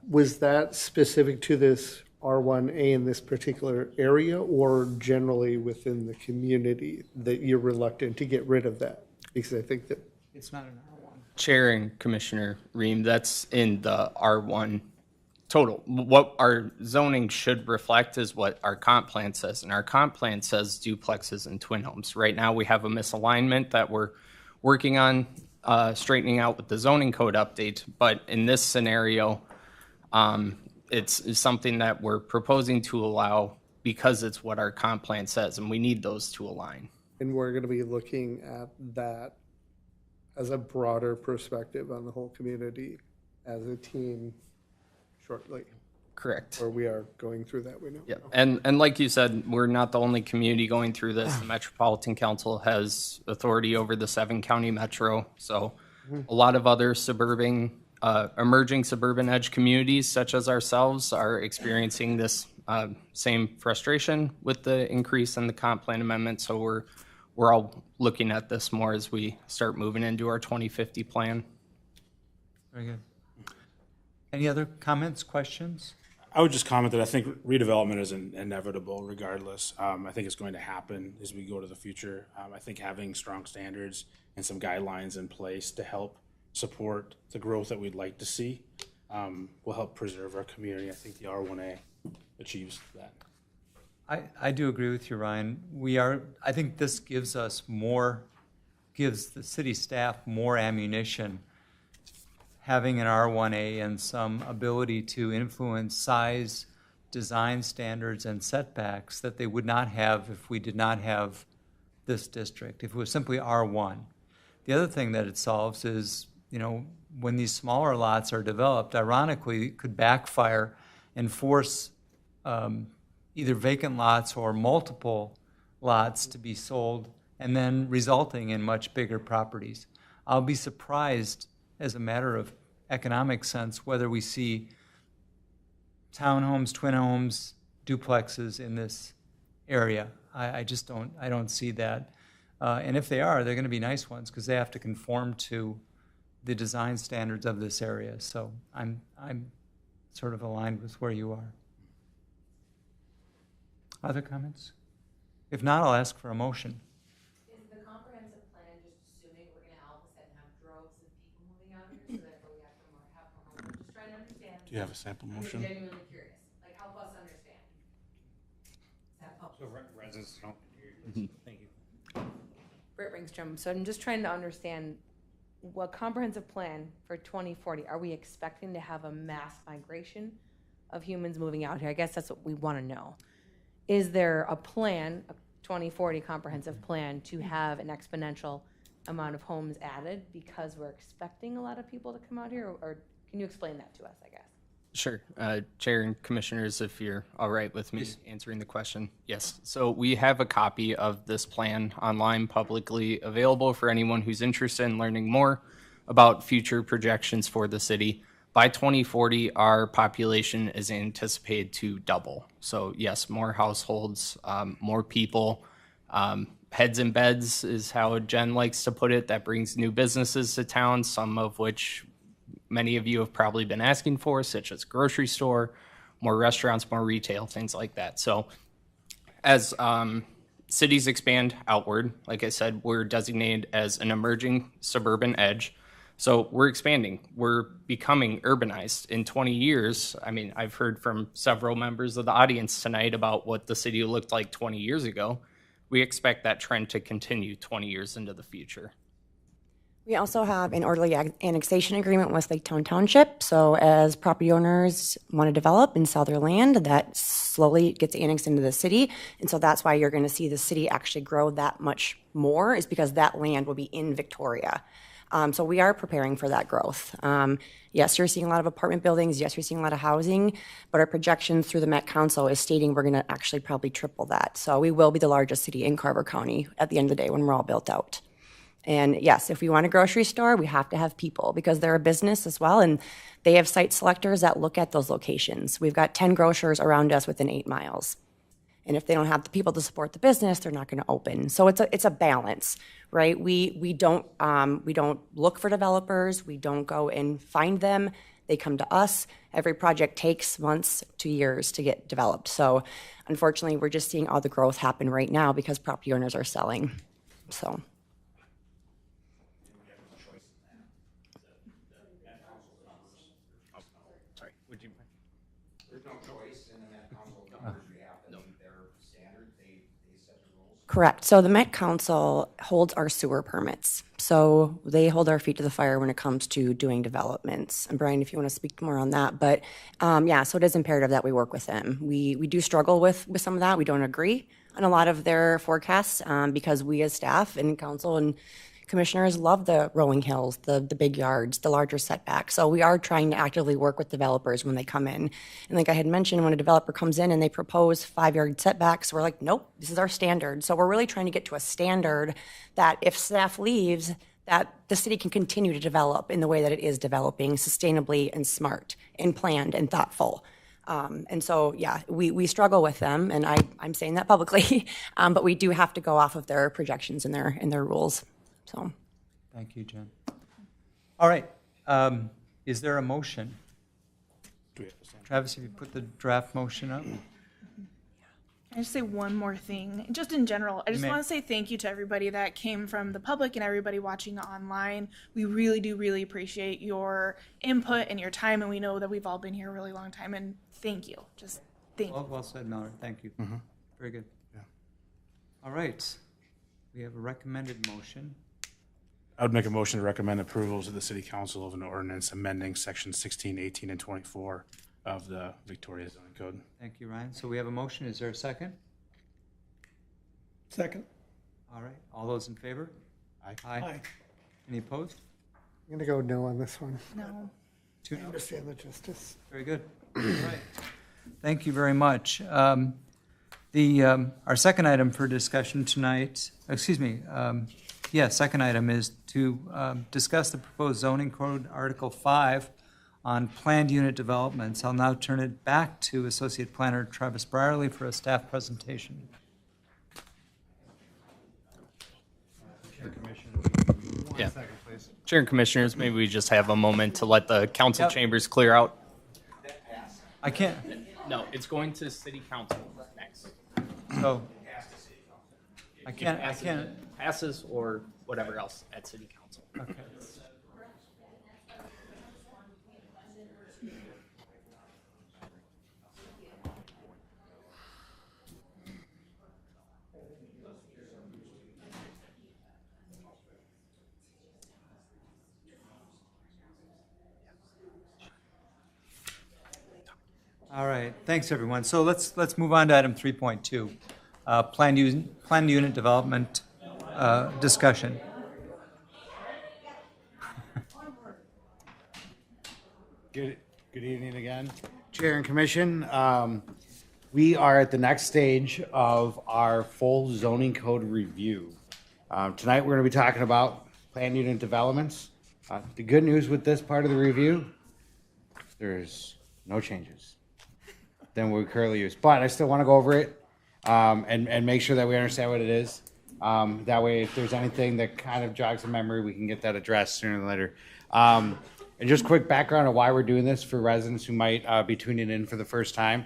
Was that specific to this R1A in this particular area, or generally within the community that you're reluctant to get rid of that? Because I think that It's not an R1. Chair and Commissioner Ream, that's in the R1 total. What our zoning should reflect is what our comp plan says, and our comp plan says duplexes and twin homes. Right now we have a misalignment that we're working on straightening out with the zoning code update, but in this scenario, it's something that we're proposing to allow because it's what our comp plan says, and we need those to align. And we're going to be looking at that as a broader perspective on the whole community as a team shortly. Correct. Or we are going through that, we know. Yeah, and like you said, we're not the only community going through this. The Metropolitan Council has authority over the 7-county metro, so a lot of other emerging suburban edge communities such as ourselves are experiencing this same frustration with the increase in the comp plan amendment. So we're all looking at this more as we start moving into our 2050 plan. Very good. Any other comments, questions? I would just comment that I think redevelopment is inevitable regardless. I think it's going to happen as we go to the future. I think having strong standards and some guidelines in place to help support the growth that we'd like to see will help preserve our community. I think the R1A achieves that. I do agree with you, Ryan. I think this gives the city staff more ammunition, having an R1A and some ability to influence size, design standards, and setbacks that they would not have if we did not have this district, if it was simply R1. The other thing that it solves is, when these smaller lots are developed, ironically, it could backfire and force either vacant lots or multiple lots to be sold, and then resulting in much bigger properties. I'll be surprised, as a matter of economic sense, whether we see townhomes, twin homes, duplexes in this area. I just don't see that. And if they are, they're going to be nice ones because they have to conform to the design standards of this area. So I'm sort of aligned with where you are. Other comments? If not, I'll ask for a motion. Is the comprehensive plan just assuming we're going to all of a sudden have droves of people moving out here so that we have to have more homes? I'm just trying to understand. Do you have a sample motion? I'm genuinely curious. Like, help us understand. That helps. So residents don't hear you. Thank you. Britt Ringstrom. So I'm just trying to understand what comprehensive plan for 2040, are we expecting to have a mass migration of humans moving out here? I guess that's what we want to know. Is there a plan, a 2040 comprehensive plan, to have an exponential amount of homes added because we're expecting a lot of people to come out here? Or Can you explain that to us, I guess? Sure. Chair and Commissioners, if you're all right with me answering the question. Yes. So we have a copy of this plan online, publicly available for anyone who's interested in learning more about future projections for the city. By 2040, our population is anticipated to double. So yes, more households, more people. Heads in beds is how Jen likes to put it. That brings new businesses to town, some of which many of you have probably been asking for, such as grocery store, more restaurants, more retail, things like that. So as cities expand outward, like I said, we're designated as an emerging suburban edge. So we're expanding. We're becoming urbanized. In 20 years, I mean, I've heard from several members of the audience tonight about what the city looked like 20 years ago. We expect that trend to continue 20 years into the future. We also have an orderly annexation agreement with Laketown Township. So as property owners want to develop and sell their land, that slowly gets annexed into the city. And so that's why you're going to see the city actually grow that much more, is because that land will be in Victoria. So we are preparing for that growth. Yes, you're seeing a lot of apartment buildings. Yes, you're seeing a lot of housing. But our projections through the Met Council is stating we're going to actually probably triple that. So we will be the largest city in Carver County at the end of the day when we're all built out. And yes, if we want a grocery store, we have to have people because they're a business as well. And they have site selectors that look at those locations. We've got 10 grocers around us within 8 miles. And if they don't have the people to support the business, they're not going to open. So it's a balance, right? We don't look for developers. We don't go and find them. They come to us. Every project takes months to years to get developed. So unfortunately, we're just seeing all the growth happen right now because property owners are selling. So. Correct. So the Met Council holds our sewer permits. So they hold our feet to the fire when it comes to doing developments. And Brian, if you want to speak more on that. But yeah, so it is imperative that we work with them. We do struggle with some of that. We don't agree on a lot of their forecasts because we as staff and council and commissioners love the rolling hills, the big yards, the larger setbacks. So we are trying to actively work with developers when they come in. And like I had mentioned, when a developer comes in and they propose 5-yard setbacks, we're like, nope, this is our standard. So we're really trying to get to a standard that if staff leaves, that the city can continue to develop in the way that it is developing, sustainably and smart and planned and thoughtful. And so, yeah, we struggle with them, and I'm saying that publicly, but we do have to go off of their projections and their rules. So, thank you, Jen. All right. Is there a motion? Travis, if you put the draft motion up. Can I just say one more thing? Just in general, I just want to say thank you to everybody that came from the public and everybody watching online. We really do really appreciate your input and your time, and we know that we've all been here a really long time, and thank you. Just thank you. Well said, Mallory. Thank you. Mm-hmm. Very good. Yeah. All right. We have a recommended motion. I would make a motion to recommend approval to the City Council of an ordinance amending sections 16, 18, and 24 of the Victoria zoning code. Thank you, Ryan. So we have a motion. Is there a second? Second. All right. All those in favor? Aye. Aye. Any opposed? I'm going to go no on this one. No. Two I no's. understand the justice. Very good. All right. Thank you very much. Our second item for discussion tonight, second item is to discuss the proposed zoning code, Article 5, on planned unit developments. I'll now turn it back to Associate Planner Travis Brierly for a staff presentation. Yeah. Chair and Commissioners, maybe we just have a moment to let the council chambers clear out. I can't. No, it's going to City Council next. So I can't. Passes or whatever else at City Council. Okay. All right, thanks everyone. So let's move on to item 3.2, planned unit development discussion. Good evening again, Chair and Commission. We are at the next stage of our full zoning code review. Tonight we're going to be talking about planned unit developments. The good news with this part of the review, there's no changes than what we currently use. But I still want to go over it and make sure that we understand what it is. That way, if there's anything that kind of jogs the memory, we can get that addressed sooner than later. And just quick background on why we're doing this for residents who might be tuning in for the first time.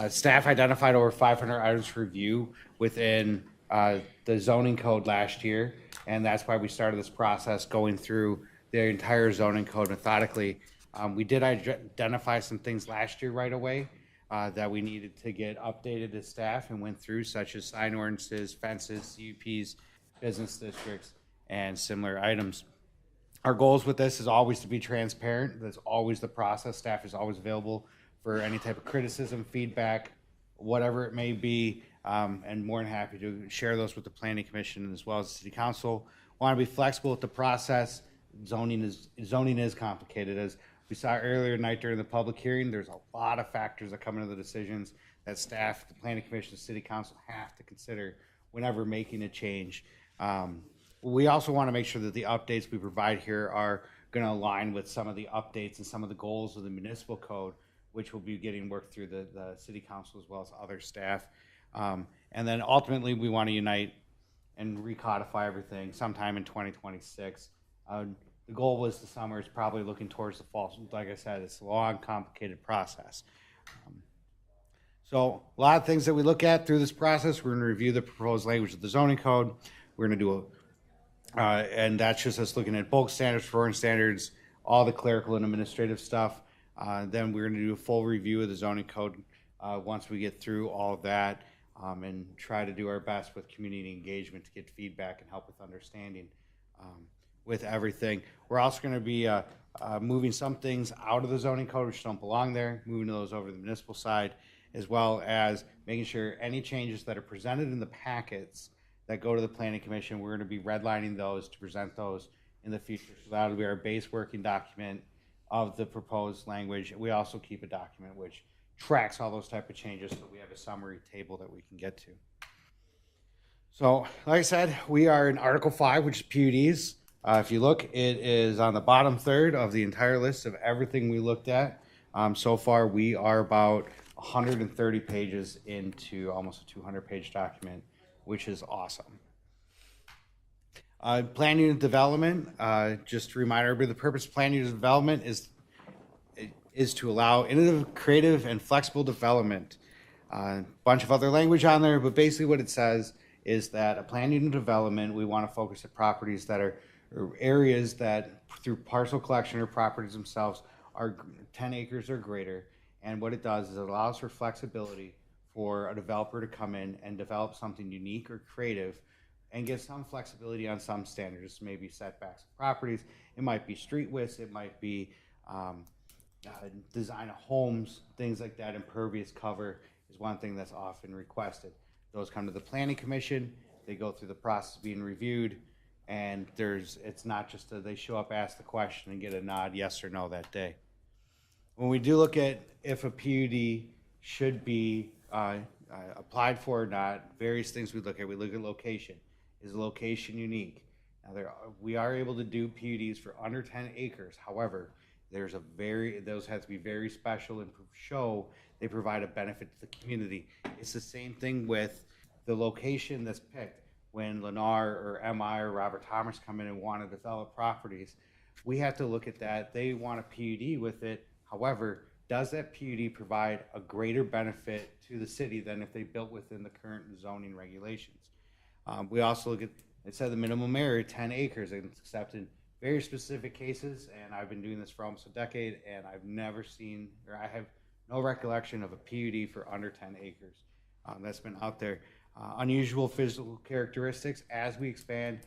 Staff identified over 500 items for review within the zoning code last year, and that's why we started this process going through the entire zoning code methodically. We did identify some things last year right away that we needed to get updated to staff and went through, such as sign ordinances, fences, CUPs, business districts, and similar items. Our goals with this is always to be transparent. That's always the process. Staff is always available for any type of criticism, feedback, whatever it may be, and more than happy to share those with the Planning Commission as well as the City Council. Want to be flexible with the process. Zoning is complicated. As we saw earlier tonight during the public hearing, there's a lot of factors that come into the decisions that staff, the Planning Commission, the City Council have to consider whenever making a change. We also want to make sure that the updates we provide here are going to align with some of the updates and some of the goals of the municipal code, which will be getting worked through the City Council as well as other staff. And then ultimately, we want to unite and recodify everything sometime in 2026. The goal was the summer, is probably looking towards the fall. Like I said, it's a long, complicated process. So a lot of things that we look at through this process, we're going to review the proposed language of the zoning code. We're going to do and that's just us looking at bulk standards, foreign standards, all the clerical and administrative stuff. Then we're going to do a full review of the zoning code once we get through all of that, and try to do our best with community engagement to get feedback and help with understanding with everything. We're also going to be moving some things out of the zoning code which don't belong there, moving those over to the municipal side, as well as making sure any changes that are presented in the packets that go to the Planning Commission, we're going to be redlining those to present those in the future. So that'll be our base working document of the proposed language. We also keep a document which tracks all those type of changes, so we have a summary table that we can get to. So, like I said, we are in Article 5, which is PUDs. If you look, it is on the bottom third of the entire list of everything we looked at. So far, we are about 130 pages into almost a 200-page document, which is awesome. Plan unit development, just to remind everybody, the purpose of plan unit development is to allow innovative, creative, and flexible development. A bunch of other language on there, but basically what it says is that a plan unit development, we want to focus at properties that are areas that through parcel collection or properties themselves are 10 acres or greater. And what it does is it allows for flexibility for a developer to come in and develop something unique or creative and give some flexibility on some standards, maybe setbacks of properties. It might be street widths, it might be design of homes, things like that. Impervious cover is one thing that's often requested. Those come to the Planning Commission, they go through the process of being reviewed, and it's not just they show up, ask the question, and get a nod, yes or no that day. When we do look at if a PUD should be applied for or not, various things we look at. We look at location. Is the location unique? Now we are able to do PUDs for under 10 acres. However, those have to be very special and show they provide a benefit to the community. It's the same thing with the location that's picked. When Lennar or MI or Robert Thomas come in and want to develop properties, we have to look at that. They want a PUD with it. However, does that PUD provide a greater benefit to the city than if they built within the current zoning regulations? We also look at, it said the minimum area, 10 acres, and it's accepted in very specific cases, and I've been doing this for almost a decade, and I've never seen, or I have no recollection of a PUD for under 10 acres that's been out there. Unusual physical characteristics, as we expand,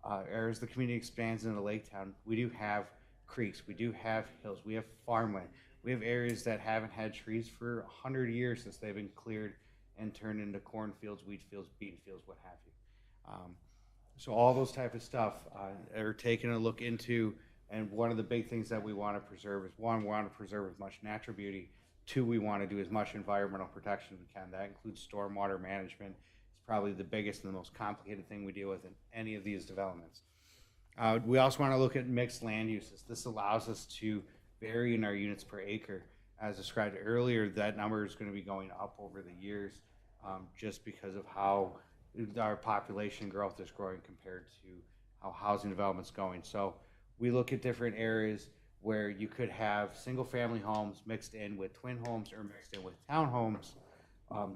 or as the community expands into Lake Town, we do have creeks, we do have hills, we have farmland. We have areas that haven't had trees for 100 years since they've been cleared and turned into cornfields, wheat fields, bean fields, what have you. So all those type of stuff are taking a look into And one of the big things that we want to preserve is, one, we want to preserve as much natural beauty. Two, we want to do as much environmental protection as we can. That includes stormwater management. It's probably the biggest and the most complicated thing we deal with in any of these developments. We also want to look at mixed land uses. This allows us to vary in our units per acre. As described earlier, that number is going to be going up over the years, just because of how our population growth is growing compared to how housing development's going. So we look at different areas where you could have single-family homes mixed in with twin homes or mixed in with townhomes.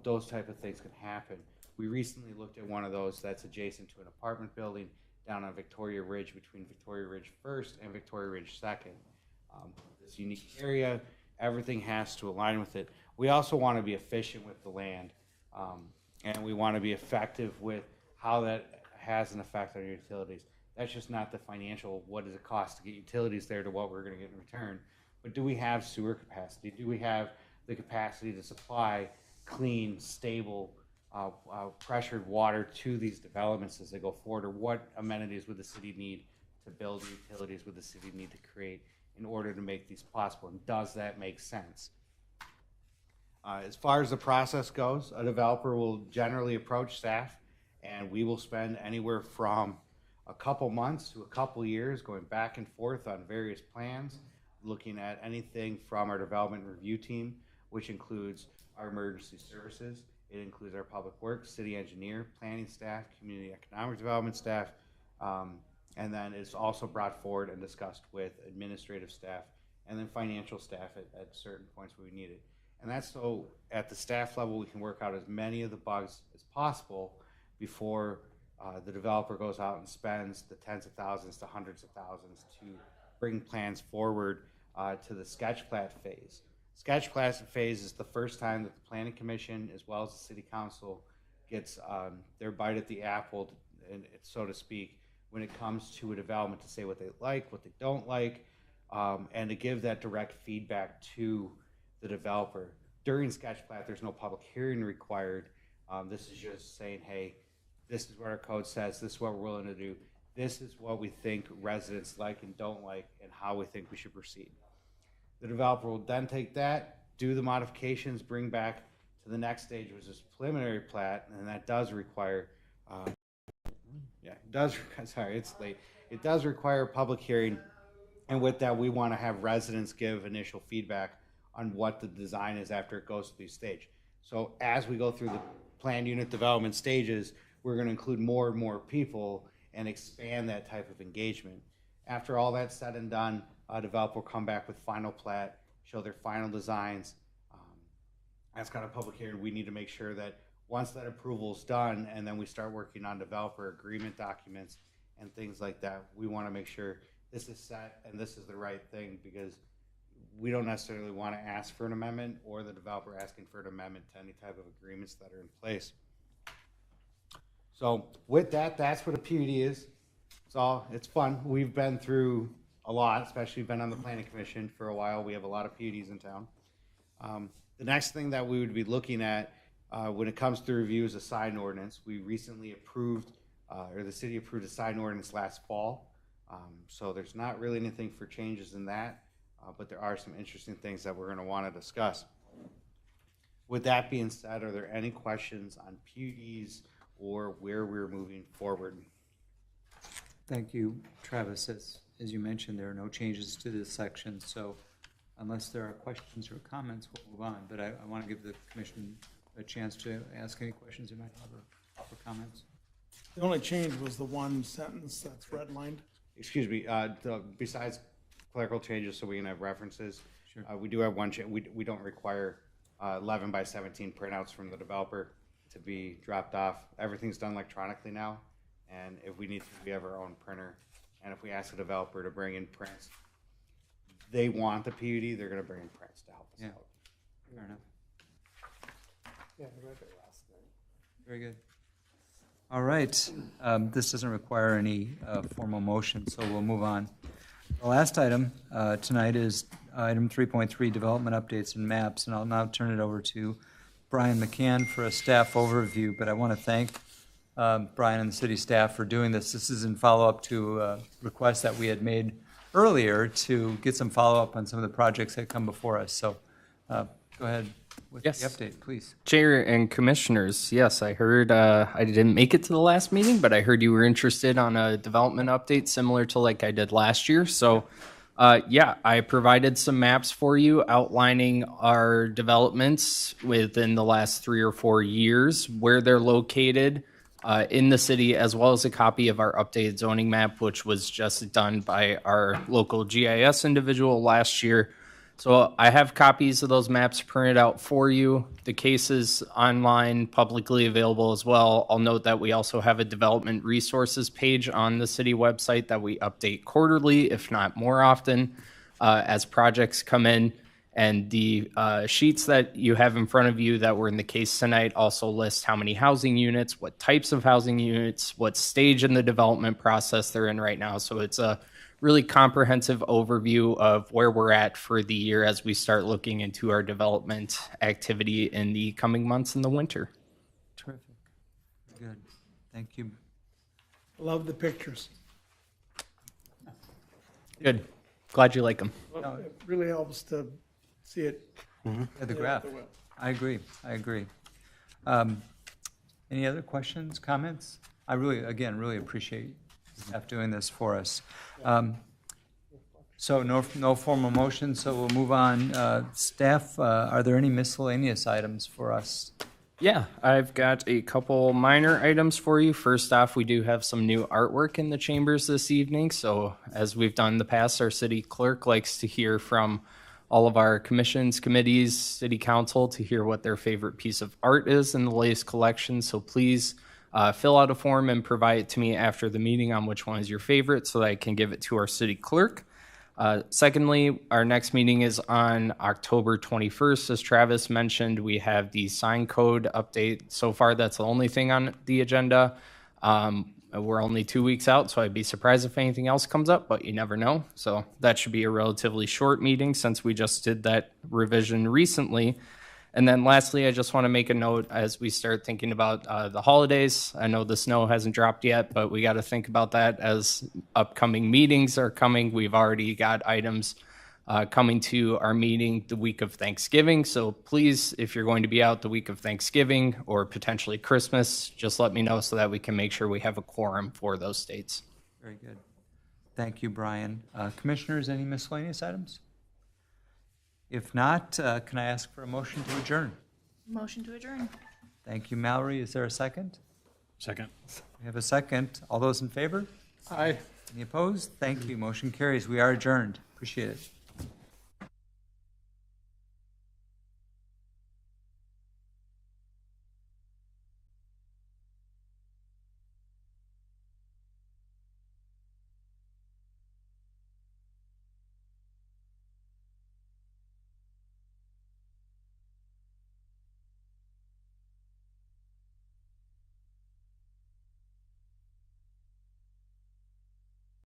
Those type of things can happen. We recently looked at one of those that's adjacent to an apartment building down on Victoria Ridge, between Victoria Ridge 1st and Victoria Ridge 2nd. This unique area, everything has to align with it. We also want to be efficient with the land, and we want to be effective with how that has an effect on your utilities. That's just not the financial, what does it cost to get utilities there to what we're going to get in return, but do we have sewer capacity? Do we have the capacity to supply clean, stable, pressured water to these developments as they go forward? Or what amenities would the city need to build, utilities would the city need to create in order to make these possible? And does that make sense? As far as the process goes, a developer will generally approach staff, and we will spend anywhere from a couple months to a couple years going back and forth on various plans, looking at anything from our development review team, which includes our emergency services. It includes our public works, city engineer, planning staff, community economic development staff, and then it's also brought forward and discussed with administrative staff and then financial staff at certain points where we need it. And that's so at the staff level we can work out as many of the bugs as possible before the developer goes out and spends the tens of thousands to hundreds of thousands to bring plans forward to the sketch plat phase. Sketch plat phase is the first time that the Planning Commission, as well as the City Council, gets their bite at the apple, so to speak, when it comes to a development, to say what they like, what they don't like, and to give that direct feedback to the developer. During sketch plat, there's no public hearing required. This is just saying, hey, this is what our code says, this is what we're willing to do, this is what we think residents like and don't like, and how we think we should proceed. The developer will then take that, do the modifications, bring back to the next stage, which is preliminary plat, and that does require, sorry, it's late. It does require a public hearing, and with that, we want to have residents give initial feedback on what the design is after it goes through the stage. So as we go through the planned unit development stages, we're going to include more and more people and expand that type of engagement. After all that's said and done, a developer will come back with final plat, show their final designs. That's kind of public hearing. We need to make sure that once that approval is done and then we start working on developer agreement documents and things like that, we want to make sure this is set and this is the right thing, because we don't necessarily want to ask for an amendment or the developer asking for an amendment to any type of agreements that are in place. So with that, that's what a PUD is. It's fun. We've been through a lot, especially been on the Planning Commission for a while. We have a lot of PUDs in town. The next thing that we would be looking at when it comes to review is a sign ordinance. We recently approved, or the city approved a sign ordinance last fall. So there's not really anything for changes in that, but there are some interesting things that we're going to want to discuss. With that being said, are there any questions on PUDs or where we're moving forward? Thank you, Travis. As you mentioned, there are no changes to this section, so unless there are questions or comments, we'll move on. But I want to give the commission a chance to ask any questions you might have or comments. The only change was the one sentence that's redlined. Excuse me, besides clerical changes so we can have references, sure. We do have one change. We don't require 11 by 17 printouts from the developer to be dropped off. Everything's done electronically now, and if we need to, we have our own printer. And if we ask the developer to bring in prints, they want the PUD, they're going to bring in prints to help us out. Fair enough. Yeah, I read it last night. Very good. All right. This doesn't require any formal motion, so we'll move on. The last item tonight is item 3.3, development updates and maps, and I'll now turn it over to Brian McCann for a staff overview, but I want to thank Brian and the city staff for doing this. This is in follow-up to a request that we had made earlier to get some follow-up on some of the projects that come before us. So go ahead with the update, please. Chair and Commissioners, yes, I heard, I didn't make it to the last meeting, but I heard you were interested on a development update similar to like I did last year. So yeah, I provided some maps for you outlining our developments within the last 3 or 4 years, where they're located in the city, as well as a copy of our updated zoning map, which was just done by our local GIS individual last year. So I have copies of those maps printed out for you. The case is online, publicly available as well. I'll note that we also have a development resources page on the city website that we update quarterly, if not more often, as projects come in. And the sheets that you have in front of you that were in the case tonight also list how many housing units, what types of housing units, what stage in the development process they're in right now. So it's a really comprehensive overview of where we're at for the year as we start looking into our development activity in the coming months in the winter. Terrific. Good. Thank you. Love the pictures. Good. Glad you like them. Well, it really helps to see it. The graph. I agree. I agree. Any other questions, comments? I really, again, really appreciate staff doing this for us. So no formal motion, so we'll move on. Staff, are there any miscellaneous items for us? Yeah, I've got a couple minor items for you. First off, we do have some new artwork in the chambers this evening. So as we've done in the past, our city clerk likes to hear from all of our commissions, committees, city council to hear what their favorite piece of art is in the latest collection. So please fill out a form and provide it to me after the meeting on which one is your favorite so that I can give it to our city clerk. Secondly, our next meeting is on October 21st. As Travis mentioned, we have the sign code update. So far, that's the only thing on the agenda. We're only 2 weeks out, so I'd be surprised if anything else comes up, but you never know. So that should be a relatively short meeting since we just did that revision recently. And then lastly, I just want to make a note as we start thinking about the holidays. I know the snow hasn't dropped yet, but we got to think about that as upcoming meetings are coming. We've already got items coming to our meeting the week of Thanksgiving. So please, if you're going to be out the week of Thanksgiving or potentially Christmas, just let me know so that we can make sure we have a quorum for those dates. Very good. Thank you, Brian. Commissioners, any miscellaneous items? If not, can I ask for a motion to adjourn? Motion to adjourn. Thank you, Mallory. Is there a second? Second. We have a second. All those in favor? Aye. Any opposed? Thank you. Motion carries. We are adjourned. Appreciate it.